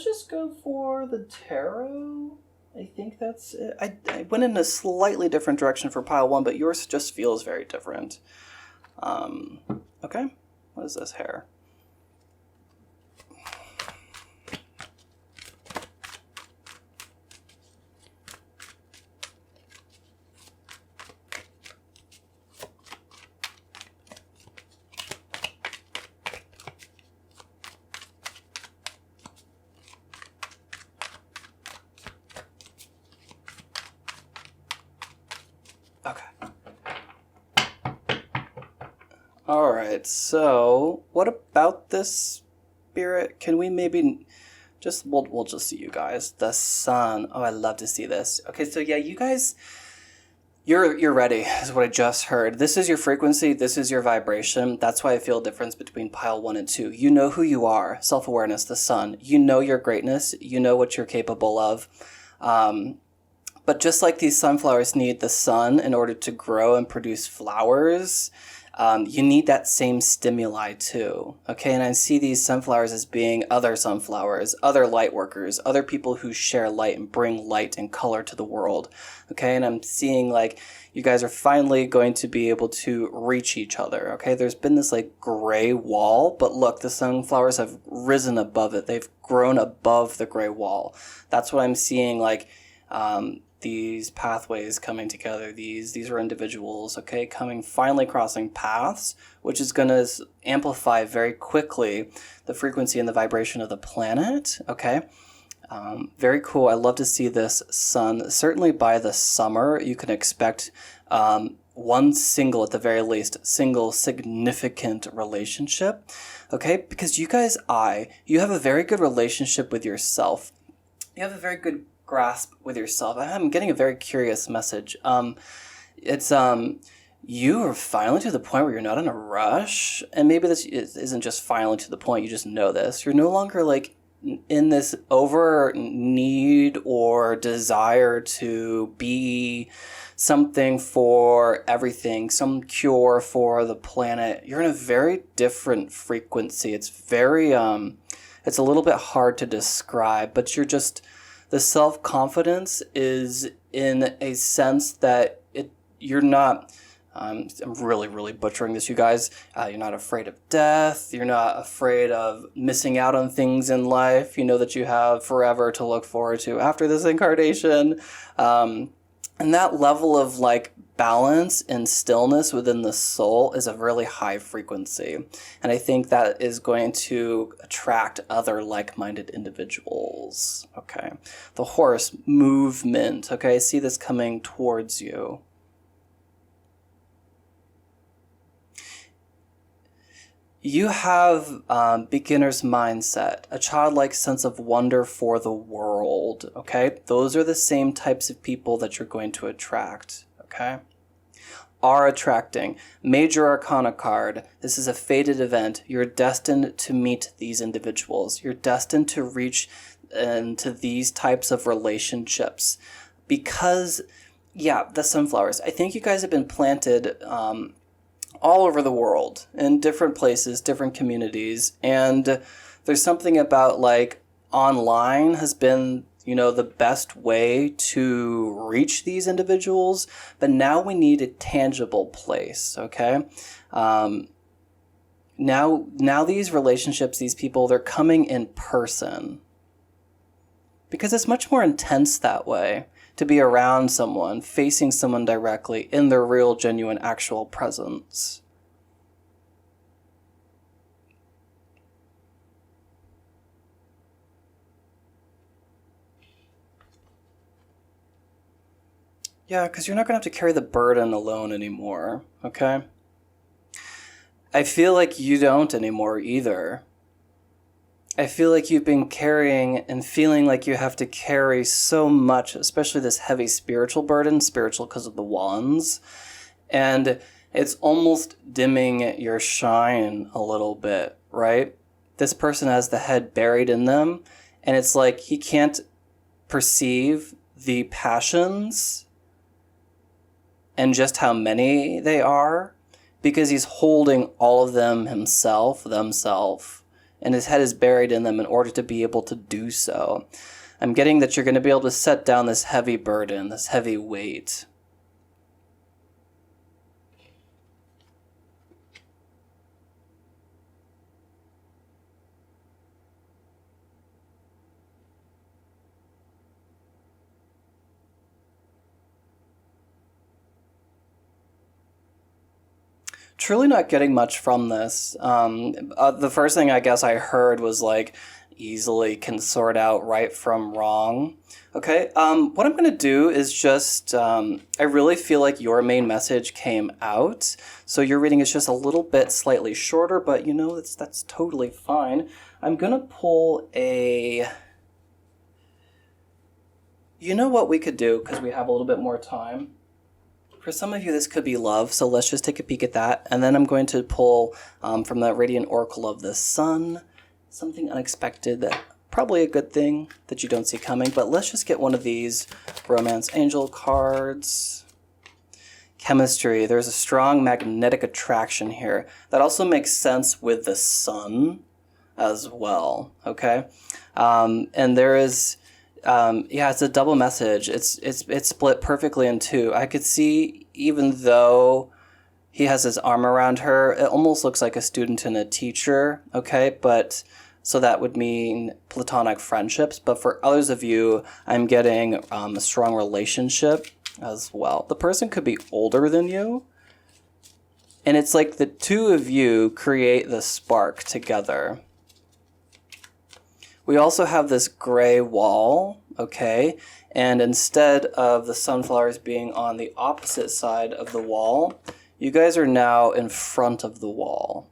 Speaker 1: just go for the tarot. I think that's it. I went in a slightly different direction for pile 1, but yours just feels very different. Okay. What is this hair? Okay. All right. So, what about this spirit? Can we maybe just we'll just see you guys. The sun. Oh, I love to see this. Okay, so yeah, you guys, you're ready. Is what I just heard. This is your frequency. This is your vibration. That's why I feel a difference between pile 1 and 2. You know who you are. Self-awareness. The sun. You know your greatness. You know what you're capable of. But just like these sunflowers need the sun in order to grow and produce flowers, you need that same stimuli too. Okay, and I see these sunflowers as being other sunflowers, other light workers, other people who share light and bring light and color to the world. Okay, and I'm seeing like you guys are finally going to be able to reach each other. Okay, there's been this like gray wall, but look, the sunflowers have risen above it. They've grown above the gray wall. That's what I'm seeing, like these pathways coming together. These are individuals, okay, finally crossing paths, which is going to amplify very quickly the frequency and the vibration of the planet, okay? Very cool. I love to see this sun. Certainly by the summer, you can expect one single, at the very least, single significant relationship, okay? Because you guys, you have a very good relationship with yourself. You have a very good grasp with yourself. I'm getting a very curious message. It's you are finally to the point where you're not in a rush, and maybe this isn't just finally to the point. You just know this. You're no longer like in this over need or desire to be something for everything, some cure for the planet. You're in a very different frequency. It's very it's a little bit hard to describe, but you're just, the self-confidence is in a sense that you're not, I'm really, really butchering this, you guys. You're not afraid of death. You're not afraid of missing out on things in life. You know that you have forever to look forward to after this incarnation. And that level of like balance and stillness within the soul is a really high frequency. And I think that is going to attract other like-minded individuals. Okay. The horse, movement. Okay. I see this coming towards you. You have beginner's mindset, a childlike sense of wonder for the world, okay? Those are the same types of people that you're going to attract, okay? Are attracting. Major Arcana card. This is a fated event. You're destined to meet these individuals. You're destined to reach into these types of relationships. Because, yeah, the sunflowers. I think you guys have been planted all over the world, in different places, different communities. And there's something about like online has been, you know, the best way to reach these individuals. But now we need a tangible place, okay? Now these relationships, these people, they're coming in person. Because it's much more intense that way, to be around someone, facing someone directly in their real, genuine, actual presence. Yeah, because you're not going to have to carry the burden alone anymore, okay? I feel like you don't anymore either. I feel like you've been carrying and feeling like you have to carry so much, especially this heavy spiritual burden, spiritual because of the wands, and it's almost dimming your shine a little bit, right? This person has the head buried in them, and it's like he can't perceive the passions and just how many they are, because he's holding all of them himself, and his head is buried in them in order to be able to do so. I'm getting that you're going to be able to set down this heavy burden, this heavy weight. Truly not getting much from this. The first thing I guess I heard was like, easily can sort out right from wrong. Okay, what I'm going to do is just, I really feel like your main message came out. So your reading is just a little bit slightly shorter, but you know, that's totally fine. I'm going to pull a... You know what we could do, because we have a little bit more time? For some of you, this could be love, so let's just take a peek at that. And then I'm going to pull from the Radiant Oracle of the Sun, something unexpected, that probably a good thing that you don't see coming. But let's just get one of these Romance Angel cards. Chemistry. There's a strong magnetic attraction here. That also makes sense with the sun as well, okay? And there is... it's a double message. It's split perfectly in two. I could see, even though he has his arm around her, it almost looks like a student and a teacher, okay? But, so that would mean platonic friendships. But for others of you, I'm getting a strong relationship as well. The person could be older than you. And it's like the two of you create the spark together. We also have this gray wall, okay? And instead of the sunflowers being on the opposite side of the wall, you guys are now in front of the wall.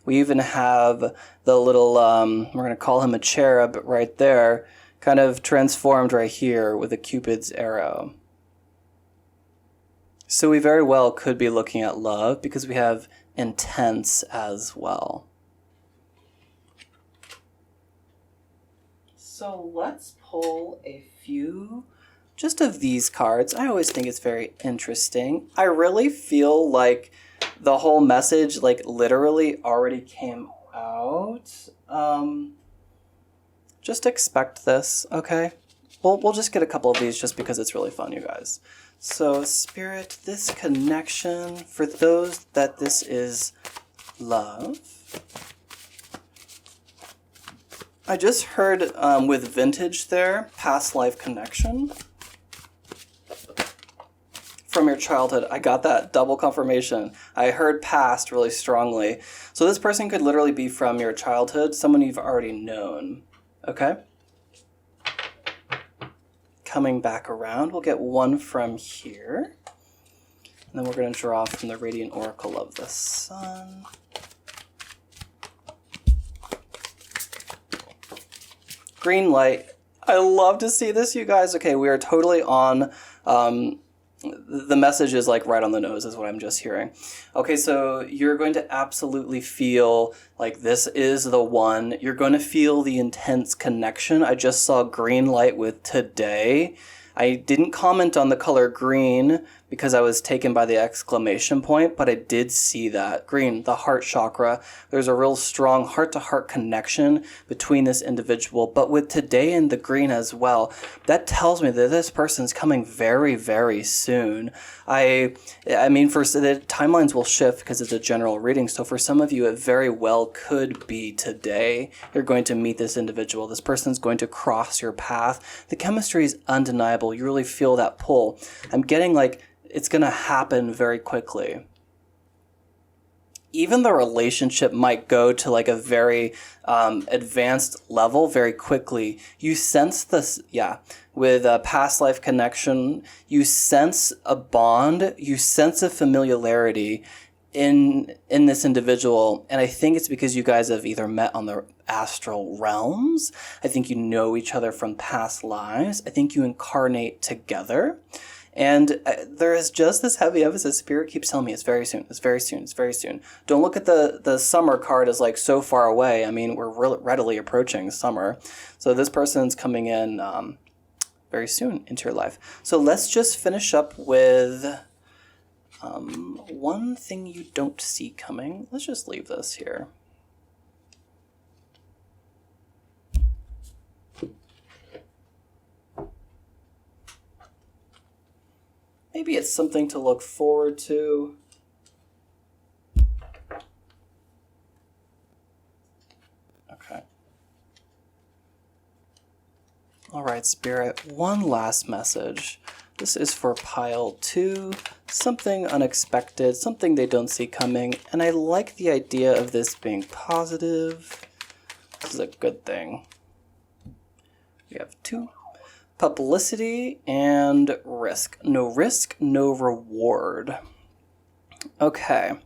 Speaker 1: We even have the little, we're going to call him a cherub right there, kind of transformed right here with a Cupid's arrow. So we very well could be looking at love, because we have intense as well. So let's pull a few just of these cards. I always think it's very interesting. I really feel like the whole message like literally already came out. Just expect this, okay? We'll just get a couple of these just because it's really fun, you guys. So Spirit, this connection, for those that this is love. I just heard with vintage there, past life connection from your childhood. I got that double confirmation. I heard past really strongly. So this person could literally be from your childhood, someone you've already known. Okay? Coming back around, we'll get one from here. And then we're going to draw from the Radiant Oracle of the Sun. Green light. I love to see this, you guys. Okay, we are totally on. The message is like right on the nose is what I'm just hearing. Okay, so you're going to absolutely feel like this is the one. You're going to feel the intense connection. I just saw green light with today. I didn't comment on the color green, because I was taken by the exclamation point, but I did see that. Green, the heart chakra. There's a real strong heart-to-heart connection between this individual, but with today in the green as well, that tells me that this person's coming very, very soon. I mean, for the timelines will shift because it's a general reading, so for some of you, it very well could be today you're going to meet this individual. This person's going to cross your path. The chemistry is undeniable. You really feel that pull. I'm getting like it's going to happen very quickly. Even the relationship might go to like a very advanced level very quickly. You sense this, with a past life connection, you sense a bond, you sense a familiarity in this individual. And I think it's because you guys have either met on the astral realms. I think you know each other from past lives. I think you incarnate together. And there is just this heavy emphasis. Spirit keeps telling me it's very soon, it's very soon, it's very soon. Don't look at the summer card as like so far away. I mean, we're readily approaching summer. So this person's coming in very soon into your life. So let's just finish up with one thing you don't see coming. Let's just leave this here. Maybe it's something to look forward to. Okay. All right, Spirit, one last message. This is for pile 2, something unexpected, something they don't see coming, and I like the idea of this being positive. This is a good thing. We have 2. Publicity and risk. No risk, no reward. Okay.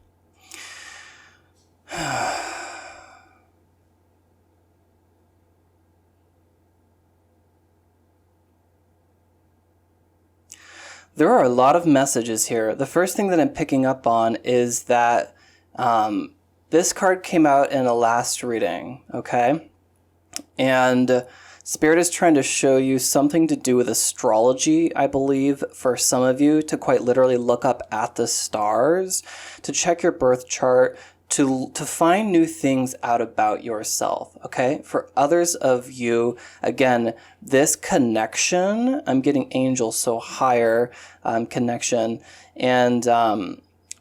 Speaker 1: There are a lot of messages here. The first thing that I'm picking up on is that this card came out in a last reading, okay? And Spirit is trying to show you something to do with astrology, I believe, for some of you, to quite literally look up at the stars, to check your birth chart, to find new things out about yourself, okay? For others of you, again, this connection, I'm getting angels, so higher connection, and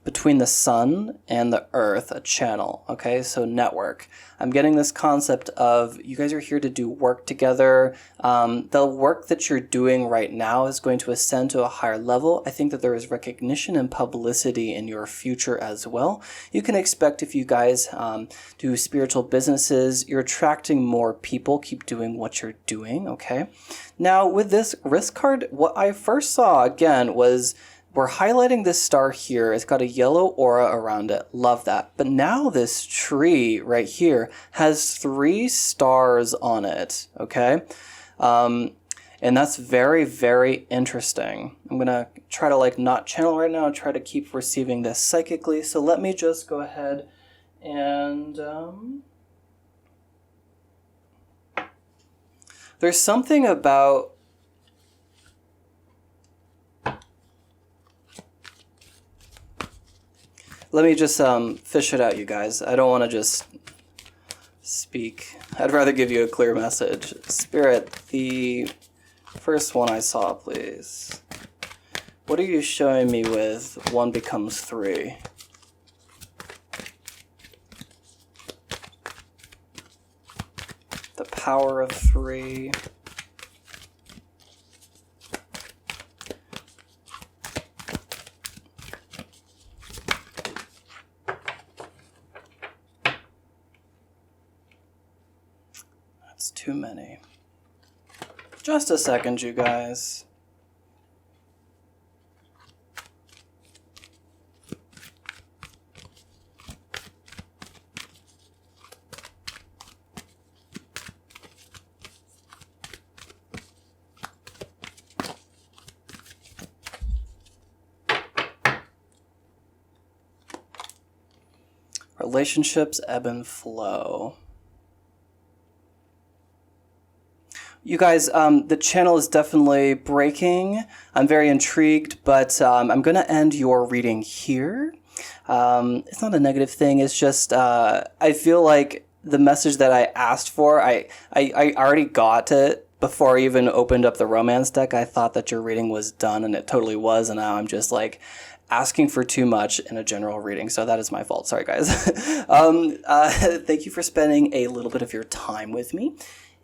Speaker 1: between the sun and the earth, a channel, okay? So network. I'm getting this concept of you guys are here to do work together. The work that you're doing right now is going to ascend to a higher level. I think that there is recognition and publicity in your future as well. You can expect if you guys do spiritual businesses, you're attracting more people. Keep doing what you're doing, okay? Now, with this risk card, what I first saw, again, was we're highlighting this star here. It's got a yellow aura around it. Love that. But now this tree right here has 3 stars on it, okay? And that's very, very interesting. I'm going to try to like not channel right now and try to keep receiving this psychically. So let me just go ahead and there's something about let me just fish it out, you guys. I don't want to just speak. I'd rather give you a clear message. Spirit, the first one I saw, please. What are you showing me with 1 becomes 3? The power of 3. Too many. Just a second, you guys. Relationships ebb and flow. You guys, the channel is definitely breaking. I'm very intrigued, but I'm going to end your reading here. It's not a negative thing. It's just I feel like the message that I asked for, I already got it before I even opened up the romance deck. I thought that your reading was done, and it totally was, and now I'm just like asking for too much in a general reading, so that is my fault. Sorry, guys. Thank you for spending a little bit of your time with me.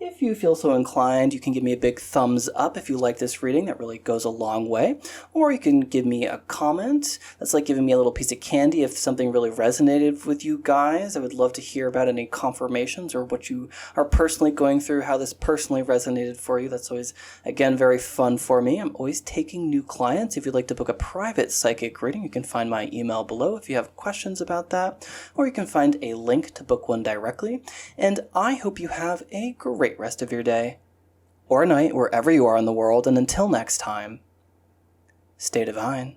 Speaker 1: If you feel so inclined, you can give me a big thumbs up if you like this reading. That really goes a long way. Or you can give me a comment. That's like giving me a little piece of candy if something really resonated with you guys. I would love to hear about any confirmations or what you are personally going through, how this personally resonated for you. That's always, again, very fun for me. I'm always taking new clients. If you'd like to book a private psychic reading, you can find my email below if you have questions about that. Or you can find a link to book one directly. And I hope you have a great rest of your day or night wherever you are in the world, and until next time, stay divine.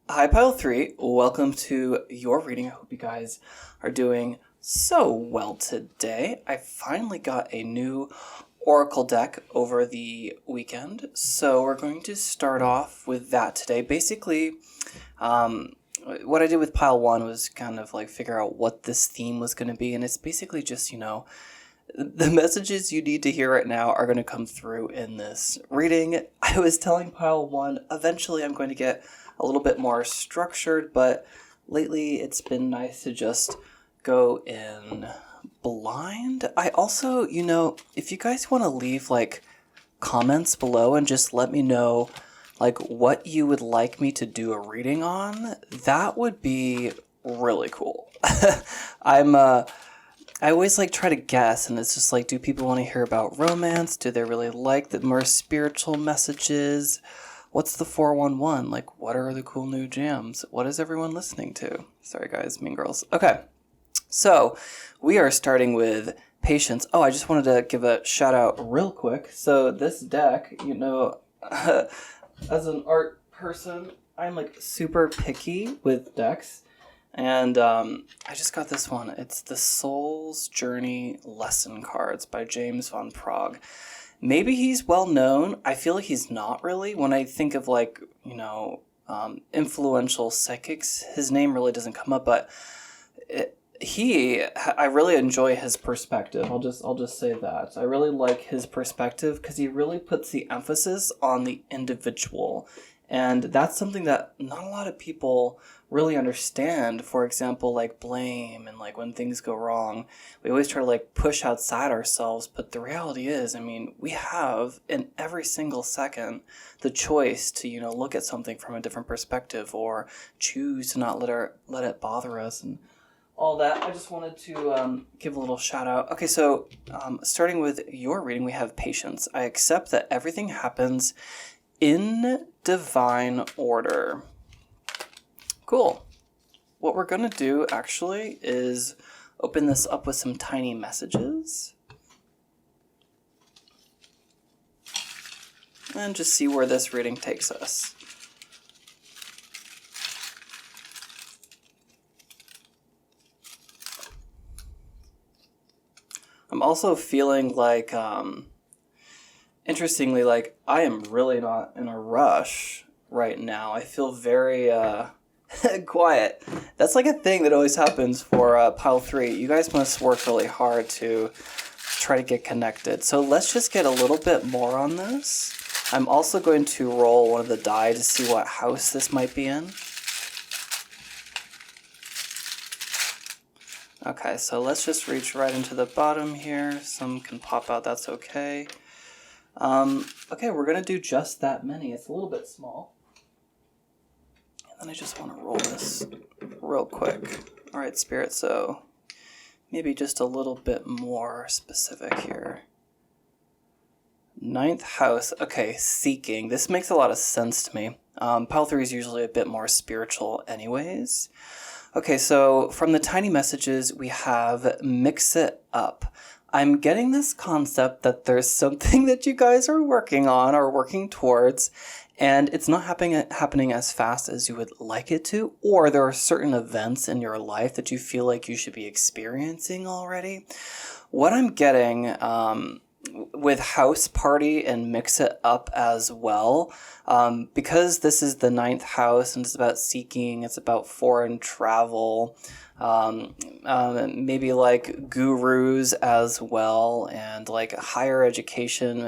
Speaker 1: Hi Pile 3, welcome to your reading. I hope you guys are doing so well today. I finally got a new oracle deck over the weekend, so we're going to start off with that today. Basically, what I did with Pile 1 was kind of like figure out what this theme was going to be, and it's basically just, the messages you need to hear right now are going to come through in this reading. I was telling Pile 1, eventually I'm going to get a little bit more structured, but lately it's been nice to just go in blind. I also, if you guys want to leave like comments below and just let me know like what you would like me to do a reading on, that would be really cool. I always try to guess, and it's just like, do people want to hear about romance? Do they really like the more spiritual messages? What's the 411? Like, what are the cool new jams? What is everyone listening to? Sorry guys, mean girls. Okay, so we are starting with Patience. Oh, I just wanted to give a shout out real quick. So this deck, as an art person, I'm super picky with decks. And I just got this one. It's the Soul's Journey Lesson Cards by James Van Praagh. Maybe he's well known. I feel like he's not really. When I think of influential psychics, his name really doesn't come up. But I really enjoy his perspective. I'll just say that. I really like his perspective because he really puts the emphasis on the individual. And that's something that not a lot of people really understand. For example, blame and when things go wrong. We always try to push outside ourselves, but the reality is, we have in every single second the choice to, look at something from a different perspective or choose to not let it bother us and all that. I just wanted to give a little shout out. Okay, so starting with your reading, we have Patience. I accept that everything happens in divine order. Cool. What we're going to do actually is open this up with some tiny messages and just see where this reading takes us. I'm also feeling interestingly, I am really not in a rush right now. I feel very quiet. That's a thing that always happens for Pile 3. You guys must work really hard to try to get connected. So let's just get a little bit more on this. I'm also going to roll one of the die to see what house this might be in. Okay, so let's just reach right into the bottom here. Some can pop out, that's okay. Okay, we're going to do just that many. It's a little bit small. And then I just want to roll this real quick. All right, Spirit, so maybe just a little bit more specific here. 9th house. Okay, seeking. This makes a lot of sense to me. Pile 3 is usually a bit more spiritual anyways. Okay, so from the tiny messages, we have mix it up. I'm getting this concept that there's something that you guys are working on or working towards, and it's not happening as fast as you would like it to, or there are certain events in your life that you feel like you should be experiencing already. What I'm getting with house party and mix it up as well. Because this is the ninth house and it's about seeking, it's about foreign travel, maybe like gurus as well, and like higher education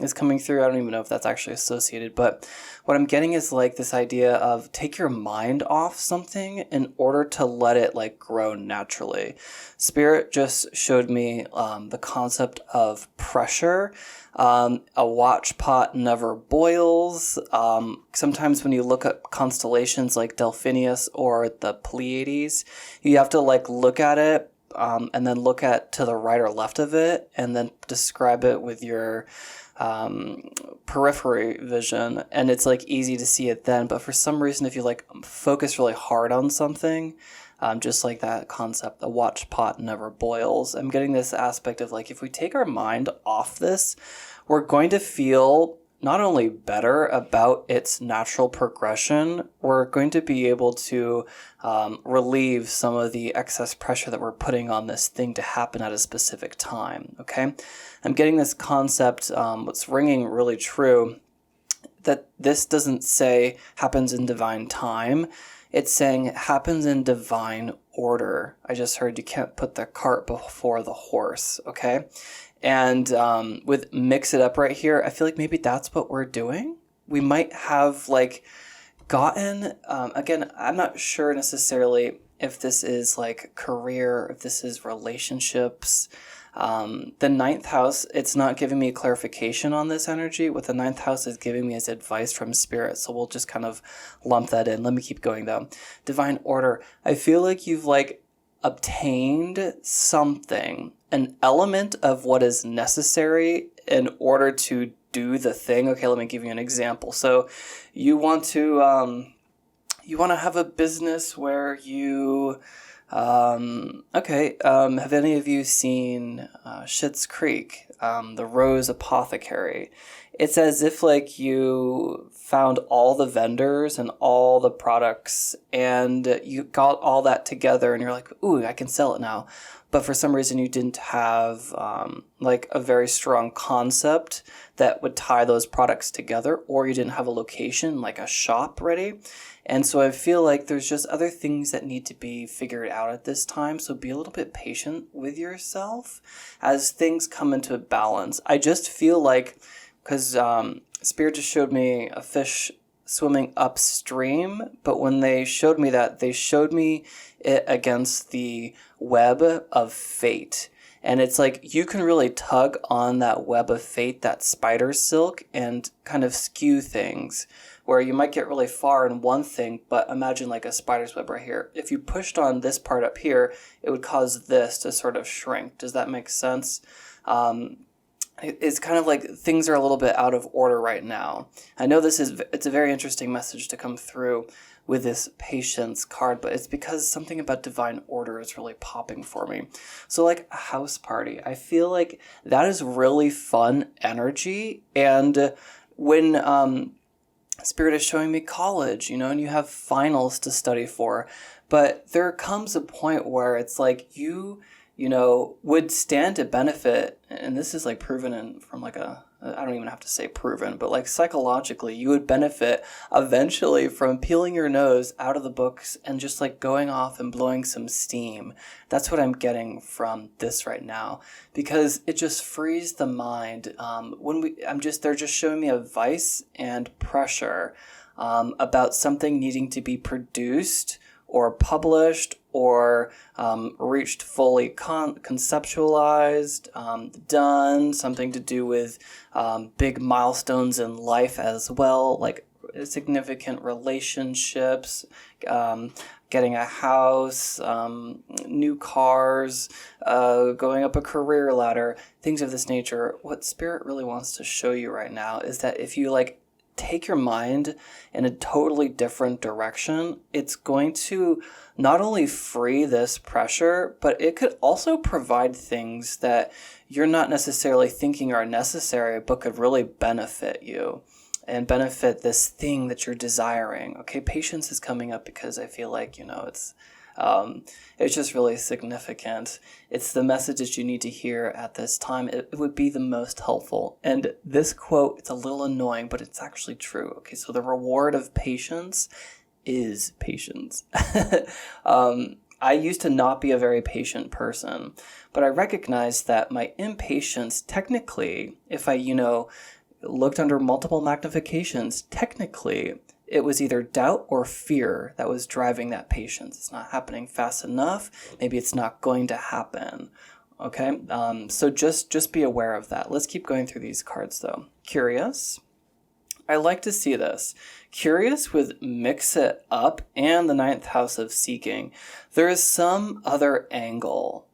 Speaker 1: is coming through. I don't even know if that's actually associated, but what I'm getting is like this idea of take your mind off something in order to let it like grow naturally. Spirit just showed me the concept of pressure. A watch pot never boils. Sometimes when you look at constellations like Delphinius or the Pleiades, you have to like look at it and then look at to the right or left of it and then describe it with your periphery vision, and it's like easy to see it then. But for some reason, if you like focus really hard on something, just like that concept, the watch pot never boils, I'm getting this aspect of like if we take our mind off this, we're going to feel not only better about its natural progression, we're going to be able to relieve some of the excess pressure that we're putting on this thing to happen at a specific time, okay? I'm getting this concept, what's ringing really true, that this doesn't say happens in divine time. It's saying it happens in divine order. I just heard you can't put the cart before the horse, okay? And with mix it up right here, I feel like maybe that's what we're doing. We might have like gotten, again, I'm not sure necessarily if this is like career, if this is relationships. The ninth house, it's not giving me clarification on this energy. What the ninth house is giving me is advice from spirit. So we'll just kind of lump that in. Let me keep going though. Divine order. I feel like you've like obtained something, an element of what is necessary in order to do the thing. Okay, let me give you an example. So you want to have a business where you have any of you seen Schitt's Creek, the Rose Apothecary? It's as if like you found all the vendors and all the products and you got all that together and you're like, ooh, I can sell it now. But for some reason you didn't have like a very strong concept that would tie those products together, or you didn't have a location like a shop ready. And so I feel like there's just other things that need to be figured out at this time. So be a little bit patient with yourself as things come into balance. I just feel like, because Spirit just showed me a fish swimming upstream, but when they showed me that, they showed me it against the web of fate. And it's like you can really tug on that web of fate, that spider silk, and kind of skew things where you might get really far in one thing, but imagine like a spider's web right here. If you pushed on this part up here, it would cause this to sort of shrink. Does that make sense? It's kind of like things are a little bit out of order right now. I know it's a very interesting message to come through with this patience card, but it's because something about divine order is really popping for me. So like a house party, I feel like that is really fun energy. And when Spirit is showing me college, and you have finals to study for, but there comes a point where it's like you would stand to benefit, and this is like proven from like I don't even have to say proven, but like psychologically, you would benefit eventually from peeling your nose out of the books and just like going off and blowing some steam. That's what I'm getting from this right now, because it just frees the mind. They're just showing me advice and pressure about something needing to be produced or published or reached fully conceptualized, done, something to do with big milestones in life as well, like significant relationships, getting a house, new cars, going up a career ladder, things of this nature. What Spirit really wants to show you right now is that if you like take your mind in a totally different direction, it's going to not only free this pressure, but it could also provide things that you're not necessarily thinking are necessary, but could really benefit you and benefit this thing that you're desiring. Okay, patience is coming up because I feel like, it's It's just really significant. It's the message that you need to hear at this time. It would be the most helpful. And this quote, it's a little annoying, but it's actually true. Okay, so the reward of patience is patience. I used to not be a very patient person, but I recognized that my impatience, technically, if I, looked under multiple magnifications, technically, it was either doubt or fear that was driving that patience. It's not happening fast enough. Maybe it's not going to happen. Okay, so just be aware of that. Let's keep going through these cards, though. Curious. I like to see this. Curious with mix it up and the ninth house of seeking. There is some other angle,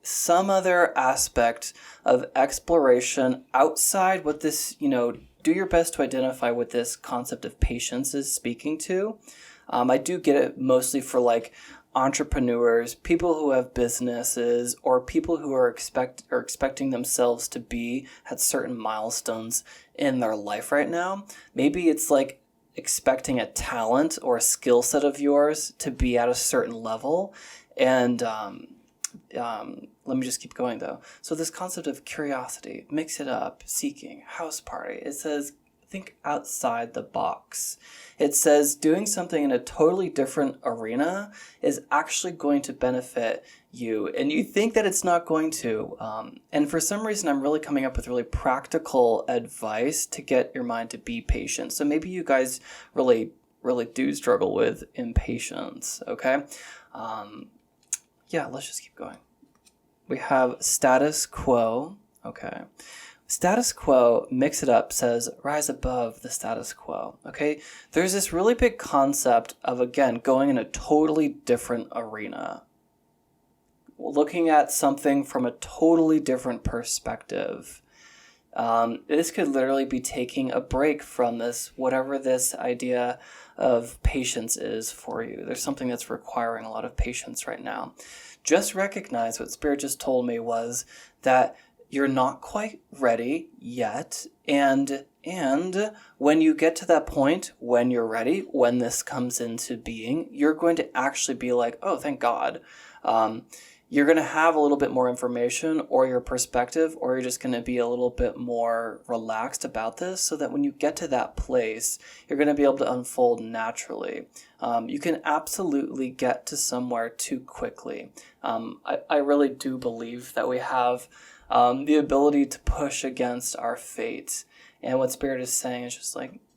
Speaker 1: some other aspect of exploration outside what this, do your best to identify what this concept of patience is speaking to. I do get it mostly for like entrepreneurs, people who have businesses, or people who are expecting themselves to be at certain milestones in their life right now. Maybe it's like expecting a talent or a skill set of yours to be at a certain level. And let me just keep going though. So this concept of curiosity, mix it up, seeking, house party, it says think outside the box. It says doing something in a totally different arena is actually going to benefit you, and you think that it's not going to. And for some reason, I'm really coming up with really practical advice to get your mind to be patient. So maybe you guys really do struggle with impatience, okay? Yeah, let's just keep going. We have status quo, okay? Status quo, mix it up, says rise above the status quo, okay? There's this really big concept of, again, going in a totally different arena. Looking at something from a totally different perspective. This could literally be taking a break from this, whatever this idea of patience is for you. There's something that's requiring a lot of patience right now. Just recognize what Spirit just told me was that you're not quite ready yet, and when you get to that point, when you're ready, when this comes into being, you're going to actually be like, oh, thank God. You're going to have a little bit more information or your perspective, or you're just going to be a little bit more relaxed about this so that when you get to that place, you're going to be able to unfold naturally. You can absolutely get to somewhere too quickly. I really do believe that we have the ability to push against our fate. And what Spirit is saying is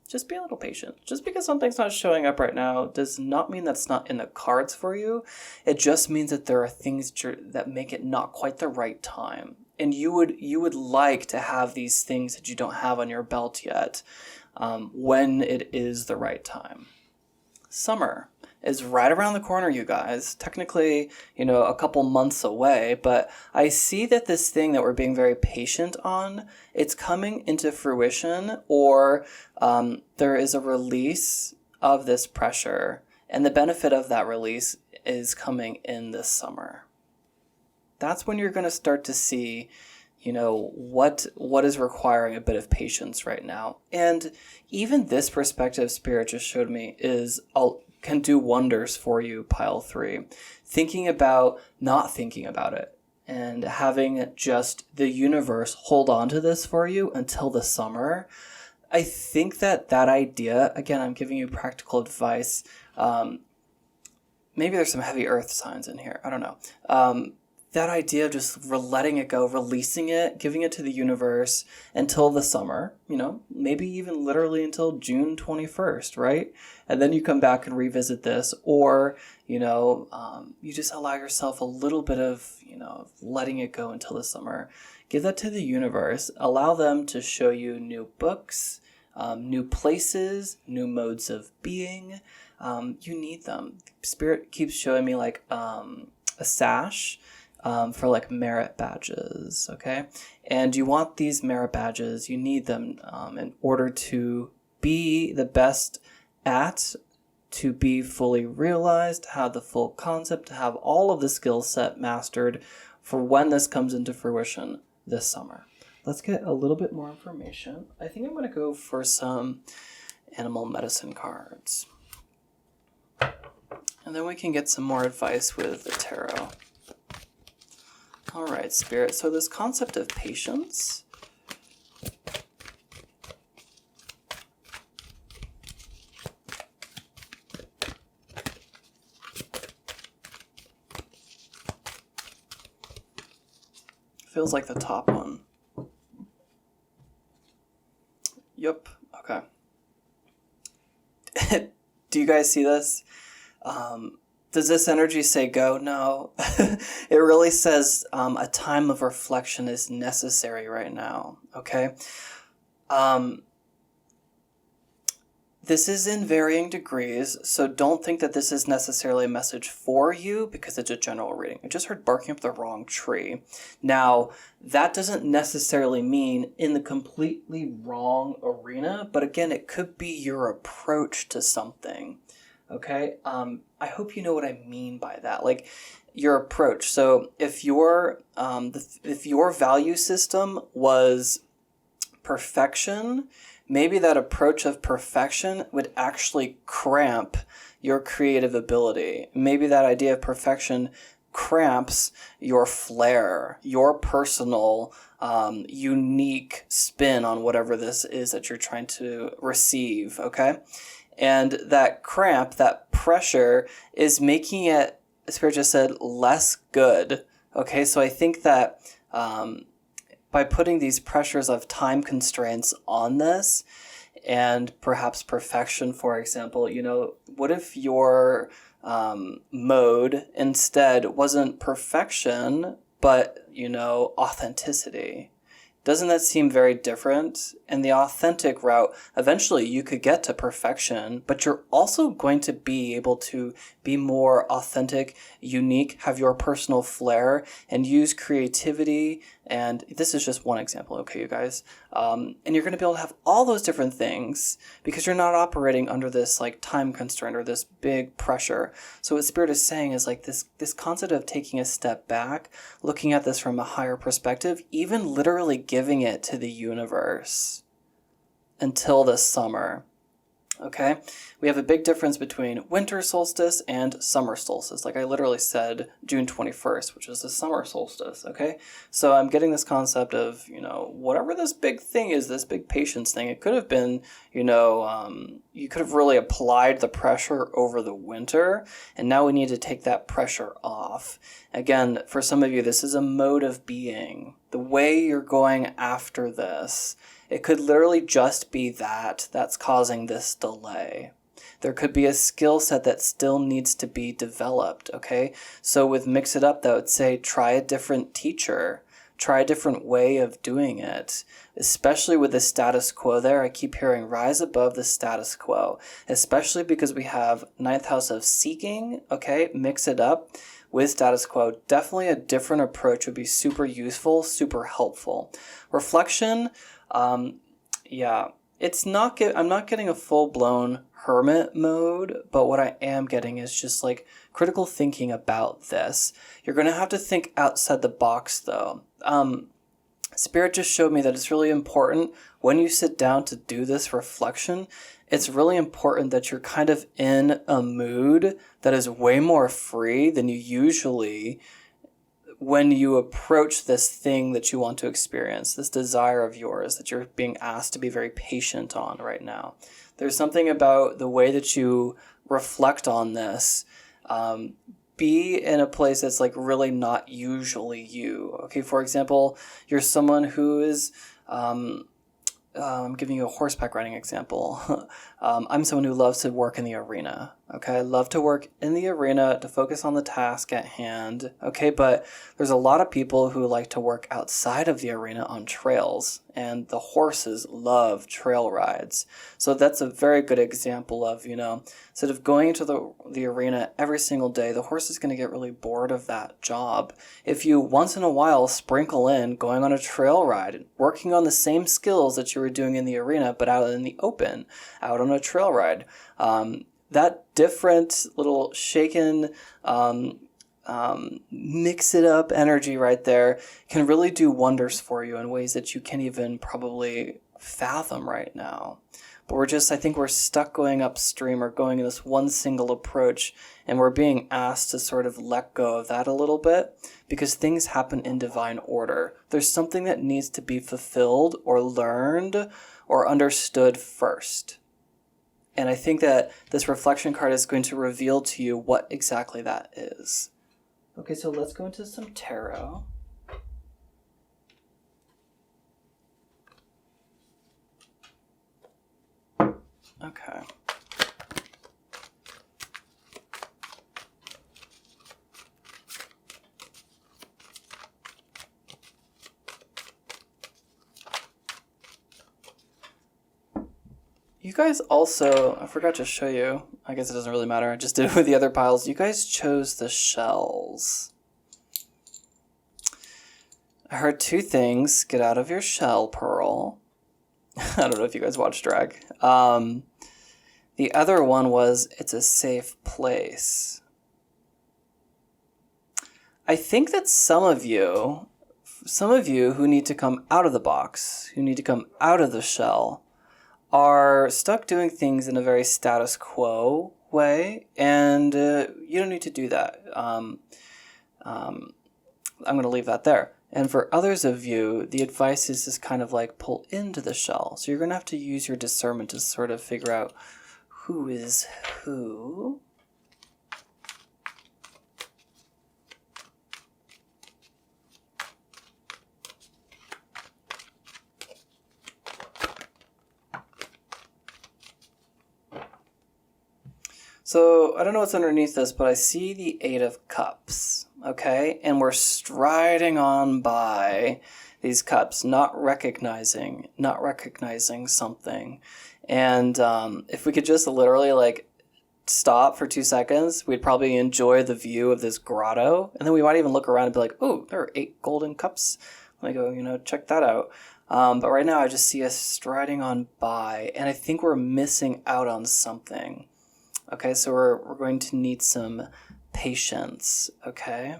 Speaker 1: just be a little patient. Just because something's not showing up right now does not mean that's not in the cards for you. It just means that there are things that make it not quite the right time. And you would like to have these things that you don't have on your belt yet when it is the right time. Summer is right around the corner, you guys. Technically, a couple months away, but I see that this thing that we're being very patient on, it's coming into fruition, or there is a release of this pressure, and the benefit of that release is coming in this summer. That's when you're going to start to see what is requiring a bit of patience right now. And even this perspective Spirit just showed me can do wonders for you, pile 3. Thinking about not thinking about it and having just the universe hold on to this for you until the summer. I think that idea, again, I'm giving you practical advice. Maybe there's some heavy earth signs in here. I don't know. That idea of just letting it go, releasing it, giving it to the universe until the summer, maybe even literally until June 21st, right? And then you come back and revisit this, or, you just allow yourself a little bit of, letting it go until the summer. Give that to the universe. Allow them to show you new books, new places, new modes of being. You need them. Spirit keeps showing me like a sash, for like merit badges, okay? And you want these merit badges, you need them in order to be the best to be fully realized, to have the full concept, to have all of the skill set mastered for when this comes into fruition this summer. Let's get a little bit more information. I think I'm going to go for some animal medicine cards. And then we can get some more advice with the tarot. All right, Spirit. So this concept of patience. Feels like the top one. Yep. Okay. Do you guys see this? Does this energy say go? No. It really says a time of reflection is necessary right now. Okay. This is in varying degrees, so don't think that this is necessarily a message for you because it's a general reading. I just heard barking up the wrong tree. Now, that doesn't necessarily mean in the completely wrong arena, but again, it could be your approach to something. Okay? I hope you know what I mean by that. Like, your approach. So if your value system was perfection, maybe that approach of perfection would actually cramp your creative ability. Maybe that idea of perfection cramps your flair, your personal, unique spin on whatever this is that you're trying to receive, okay? And that cramp, that pressure, is making it, Spirit just said, less good, okay? So I think that by putting these pressures of time constraints on this, and perhaps perfection, for example, what if your mode instead wasn't perfection, but, authenticity? Doesn't that seem very different? And the authentic route, eventually you could get to perfection, but you're also going to be able to be more authentic, unique, have your personal flair, and use creativity. And this is just one example, okay, you guys? And you're going to be able to have all those different things because you're not operating under this like time constraint or this big pressure. So what Spirit is saying is like this concept of taking a step back, looking at this from a higher perspective, even literally giving it to the universe until the summer. Okay, we have a big difference between winter solstice and summer solstice. Like I literally said June 21st, which is the summer solstice. Okay, so I'm getting this concept of, whatever this big thing is, this big patience thing, it could have been, you could have really applied the pressure over the winter, and now we need to take that pressure off. Again, for some of you, this is a mode of being. The way you're going after this, it could literally just be that's causing this delay. There could be a skill set that still needs to be developed, okay? So with Mix It Up, that would say try a different teacher, try a different way of doing it, especially with the status quo there. I keep hearing rise above the status quo, especially because we have 9th house of seeking, okay? Mix it up with status quo. Definitely a different approach would be super useful, super helpful. Reflection, it's not I'm not getting a full-blown hermit mode, but what I am getting is just like critical thinking about this. You're going to have to think outside the box though. Spirit just showed me that it's really important when you sit down to do this reflection, it's really important that you're kind of in a mood that is way more free than you usually when you approach this thing that you want to experience, this desire of yours that you're being asked to be very patient on right now. There's something about the way that you reflect on this. Be in a place that's like really not usually you. Okay, for example, you're someone who is, I'm giving you a horseback riding example. I'm someone who loves to work in the arena. Okay, I love to work in the arena to focus on the task at hand. Okay, but there's a lot of people who like to work outside of the arena on trails, and the horses love trail rides. So that's a very good example of, instead of going into the arena every single day, the horse is going to get really bored of that job. If you once in a while sprinkle in going on a trail ride, working on the same skills that you were doing in the arena, but out in the open, out on a trail ride, that different little shaken, mix it up energy right there can really do wonders for you in ways that you can't even probably fathom right now. But I think we're stuck going upstream or going in this one single approach, and we're being asked to sort of let go of that a little bit because things happen in divine order. There's something that needs to be fulfilled or learned or understood first. And I think that this reflection card is going to reveal to you what exactly that is. Okay, so let's go into some tarot. Okay. You guys also, I forgot to show you, I guess it doesn't really matter, I just did it with the other piles. You guys chose the shells. I heard two things. Get out of your shell, Pearl. I don't know if you guys watch drag. The other one was, it's a safe place. I think that some of you who need to come out of the box, who need to come out of the shell, are stuck doing things in a very status quo way, and you don't need to do that. I'm going to leave that there. And for others of you, the advice is just kind of like pull into the shell. So you're going to have to use your discernment to sort of figure out who is who. So I don't know what's underneath this, but I see the Eight of Cups, okay? And we're striding on by these cups, not recognizing something. And if we could just literally like stop for 2 seconds, we'd probably enjoy the view of this grotto. And then we might even look around and be like, oh, there are 8 golden cups. Let me go, check that out. But right now I just see us striding on by, and I think we're missing out on something. Okay, so we're going to need some patience, okay?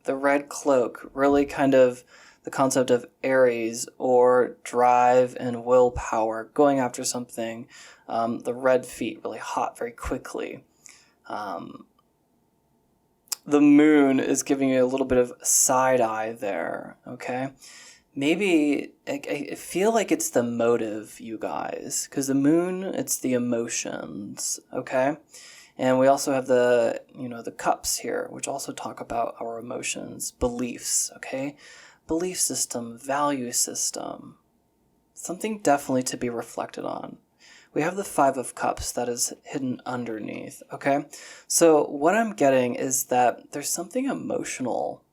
Speaker 1: The red cloak, really kind of the concept of Aries or drive and willpower, going after something. The red feet, really hot very quickly. The moon is giving you a little bit of side eye there, okay? Maybe, I feel like it's the motive, you guys, because the moon, it's the emotions, okay? And we also have the cups here, which also talk about our emotions, beliefs, okay? Belief system, value system, something definitely to be reflected on. We have the Five of Cups that is hidden underneath, okay? So what I'm getting is that there's something emotional.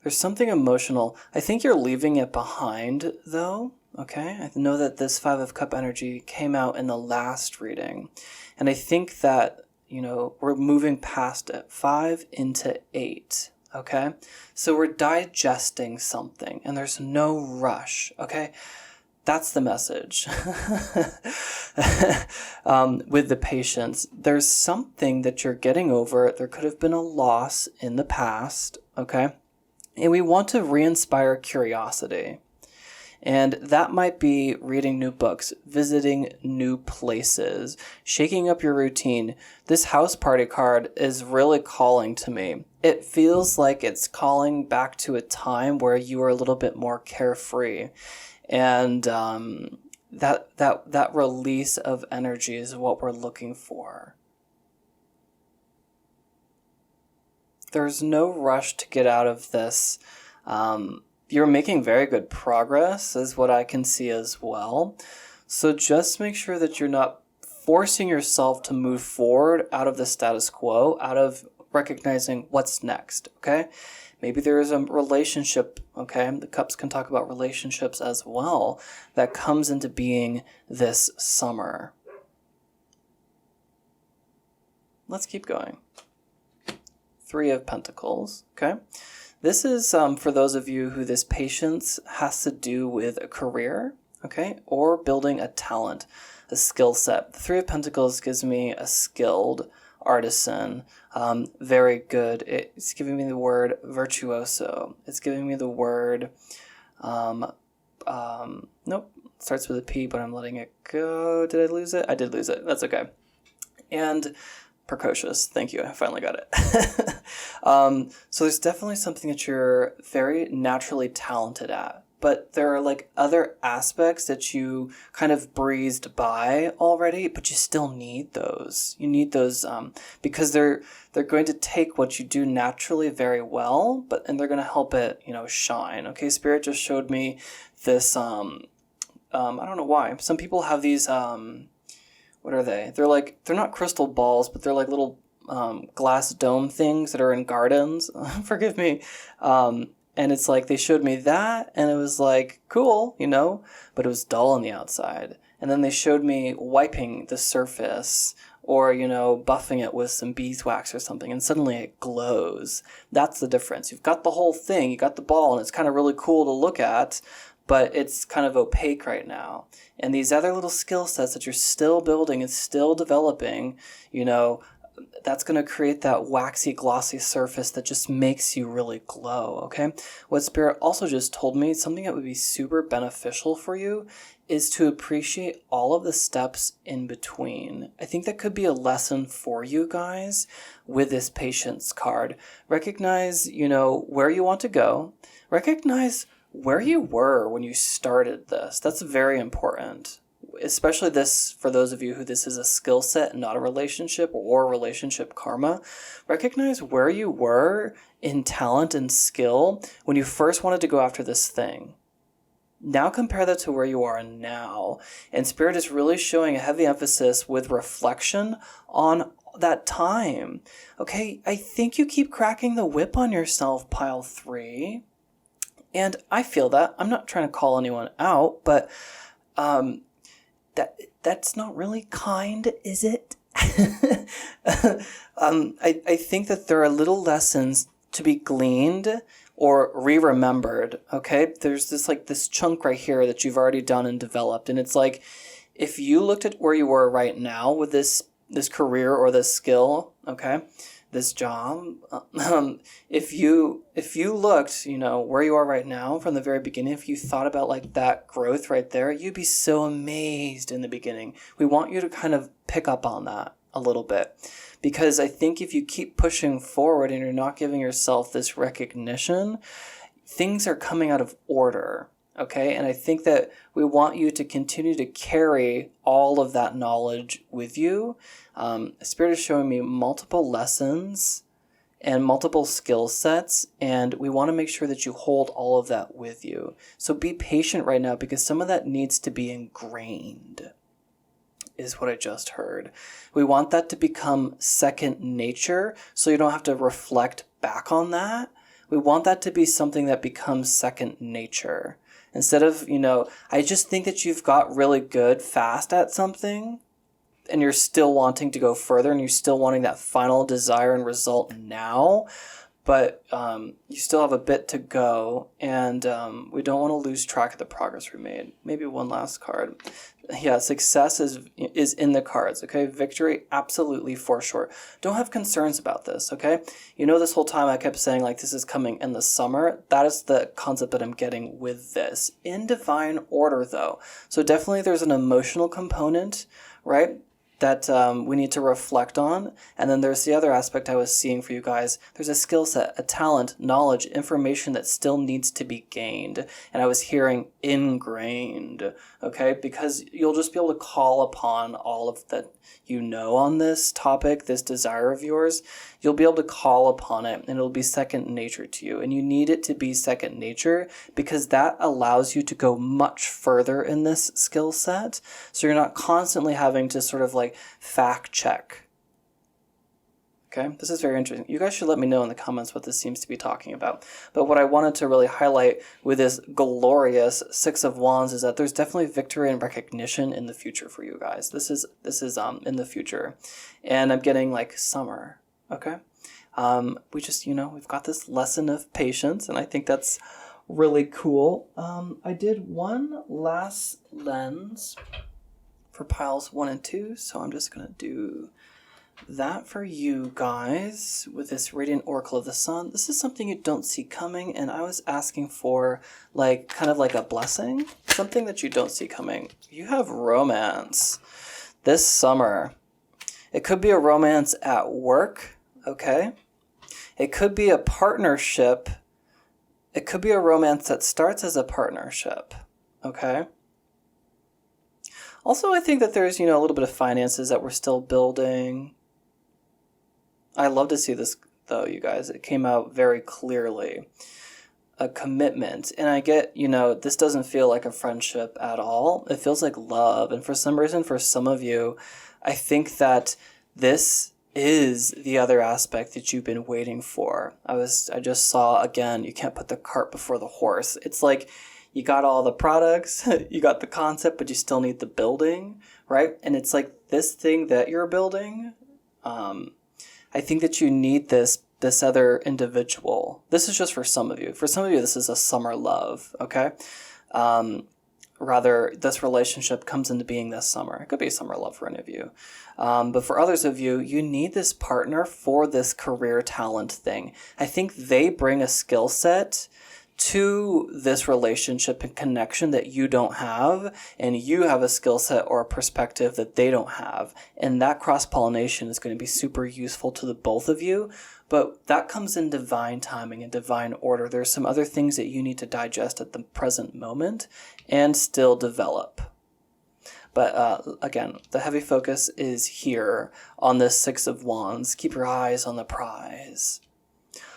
Speaker 1: There's something emotional. I think you're leaving it behind, though, okay? I know that this Five of Cup energy came out in the last reading. And I think that, we're moving past it. 5 into 8, okay? So we're digesting something, and there's no rush, okay? That's the message. With the patience, there's something that you're getting over. There could have been a loss in the past, okay? And we want to re-inspire curiosity. And that might be reading new books, visiting new places, shaking up your routine. This house party card is really calling to me. It feels like it's calling back to a time where you were a little bit more carefree. And that release of energy is what we're looking for. There's no rush to get out of this. You're making very good progress, is what I can see as well. So just make sure that you're not forcing yourself to move forward out of the status quo, out of recognizing what's next, okay? Maybe there is a relationship, okay? The cups can talk about relationships as well that comes into being this summer. Let's keep going. 3 of Pentacles, okay? This is for those of you who this patience has to do with a career, okay? Or building a talent, a skill set. The 3 of Pentacles gives me a skilled artisan, very good. It's giving me the word virtuoso. It's giving me the word Nope, starts with a P, but I'm letting it go. Did I lose it? I did lose it. That's okay. And precocious. Thank you. I finally got it. So there's definitely something that you're very naturally talented at. But there are like other aspects that you kind of breezed by already, but you still need those. You need those because they're going to take what you do naturally very well, and they're going to help it, shine. Okay, Spirit just showed me this. I don't know why. Some people have these. What are they? They're not crystal balls, but they're like little glass dome things that are in gardens. Forgive me. And it's like they showed me that, and it was like cool, but it was dull on the outside. And then they showed me wiping the surface or, buffing it with some beeswax or something, and suddenly it glows. That's the difference. You've got the whole thing, you got the ball, and it's kind of really cool to look at, but it's kind of opaque right now. And these other little skill sets that you're still building and still developing, that's going to create that waxy, glossy surface that just makes you really glow, okay? What Spirit also just told me, something that would be super beneficial for you is to appreciate all of the steps in between. I think that could be a lesson for you guys with this patience card. Recognize, where you want to go. Recognize where you were when you started this. That's very important. Especially this, for those of you who this is a skill set, not a relationship or relationship karma. Recognize where you were in talent and skill when you first wanted to go after this thing. Now compare that to where you are now. And Spirit is really showing a heavy emphasis with reflection on that time. Okay, I think you keep cracking the whip on yourself, pile 3. And I feel that. I'm not trying to call anyone out, but that's not really kind, is it? I think that there are little lessons to be gleaned or re-remembered, okay? There's this chunk right here that you've already done and developed. And it's like, if you looked at where you were right now with this career or this skill, okay, this job, if you looked, where you are right now from the very beginning, if you thought about like that growth right there, you'd be so amazed in the beginning. We want you to kind of pick up on that a little bit, because I think if you keep pushing forward and you're not giving yourself this recognition, things are coming out of order. Okay, and I think that we want you to continue to carry all of that knowledge with you. Spirit is showing me multiple lessons and multiple skill sets, and we want to make sure that you hold all of that with you. So be patient right now, because some of that needs to be ingrained, is what I just heard. We want that to become second nature, so you don't have to reflect back on that. We want that to be something that becomes second nature. Instead of, I just think that you've got really good fast at something and you're still wanting to go further and you're still wanting that final desire and result now, but you still have a bit to go, and we don't want to lose track of the progress we made. Maybe one last card. Yeah, success is in the cards, okay? Victory, absolutely, for sure. Don't have concerns about this, okay? This whole time I kept saying, like, this is coming in the summer. That is the concept that I'm getting with this. In divine order, though. So definitely there's an emotional component, right, that we need to reflect on. And then there's the other aspect I was seeing for you guys. There's a skill set, a talent, knowledge, information that still needs to be gained. And I was hearing ingrained, okay? Because you'll just be able to call upon all of that on this topic, this desire of yours. You'll be able to call upon it, and it'll be second nature to you. And you need it to be second nature, because that allows you to go much further in this skill set. So you're not constantly having to sort of like fact check. Okay, this is very interesting. You guys should let me know in the comments what this seems to be talking about. But what I wanted to really highlight with this glorious Six of Wands is that there's definitely victory and recognition in the future for you guys. This is in the future, and I'm getting like summer. Okay, we just we've got this lesson of patience, and I think that's really cool. I did one last lens for piles 1 and 2, so I'm just gonna do that for you guys with this Radiant Oracle of the Sun. This is something you don't see coming, and I was asking for like kind of like a blessing, something that you don't see coming. You have romance this summer. It could be a romance at work, okay? It could be a partnership. It could be a romance that starts as a partnership, okay? Also, I think that there's, a little bit of finances that we're still building. I love to see this, though, you guys. It came out very clearly. A commitment. And I get, this doesn't feel like a friendship at all. It feels like love. And for some reason, for some of you, I think that this is the other aspect that you've been waiting for. I just saw, again, you can't put the cart before the horse. It's like you got all the products, you got the concept, but you still need the building, right? And it's like this thing that you're building, I think that you need this other individual. This is just for some of you. For some of you, this is a summer love, okay? Rather, this relationship comes into being this summer. It could be a summer love for any of you. But for others of you, you need this partner for this career talent thing. I think they bring a skill set to this relationship and connection that you don't have, and you have a skill set or a perspective that they don't have. And that cross-pollination is going to be super useful to the both of you, but that comes in divine timing and divine order. There's some other things that you need to digest at the present moment and still develop. But again, the heavy focus is here on this Six of Wands. Keep your eyes on the prize.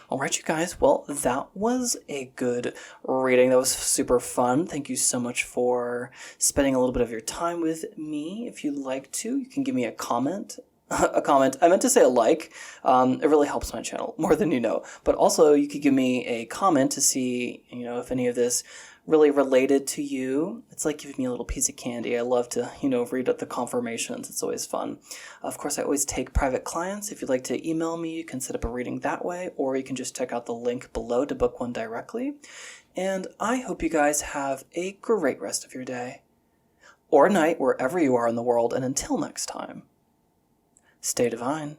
Speaker 1: All right, you guys. Well, that was a good reading. That was super fun. Thank you so much for spending a little bit of your time with me. If you'd like to, you can give me a comment. A comment. I meant to say a like. It really helps my channel more than you know. But also, you could give me a comment to see, if any of this really related to you. It's like giving me a little piece of candy. I love to, read out the confirmations. It's always fun. Of course, I always take private clients. If you'd like to email me, you can set up a reading that way, or you can just check out the link below to book one directly. And I hope you guys have a great rest of your day or night, wherever you are in the world. And until next time, stay divine.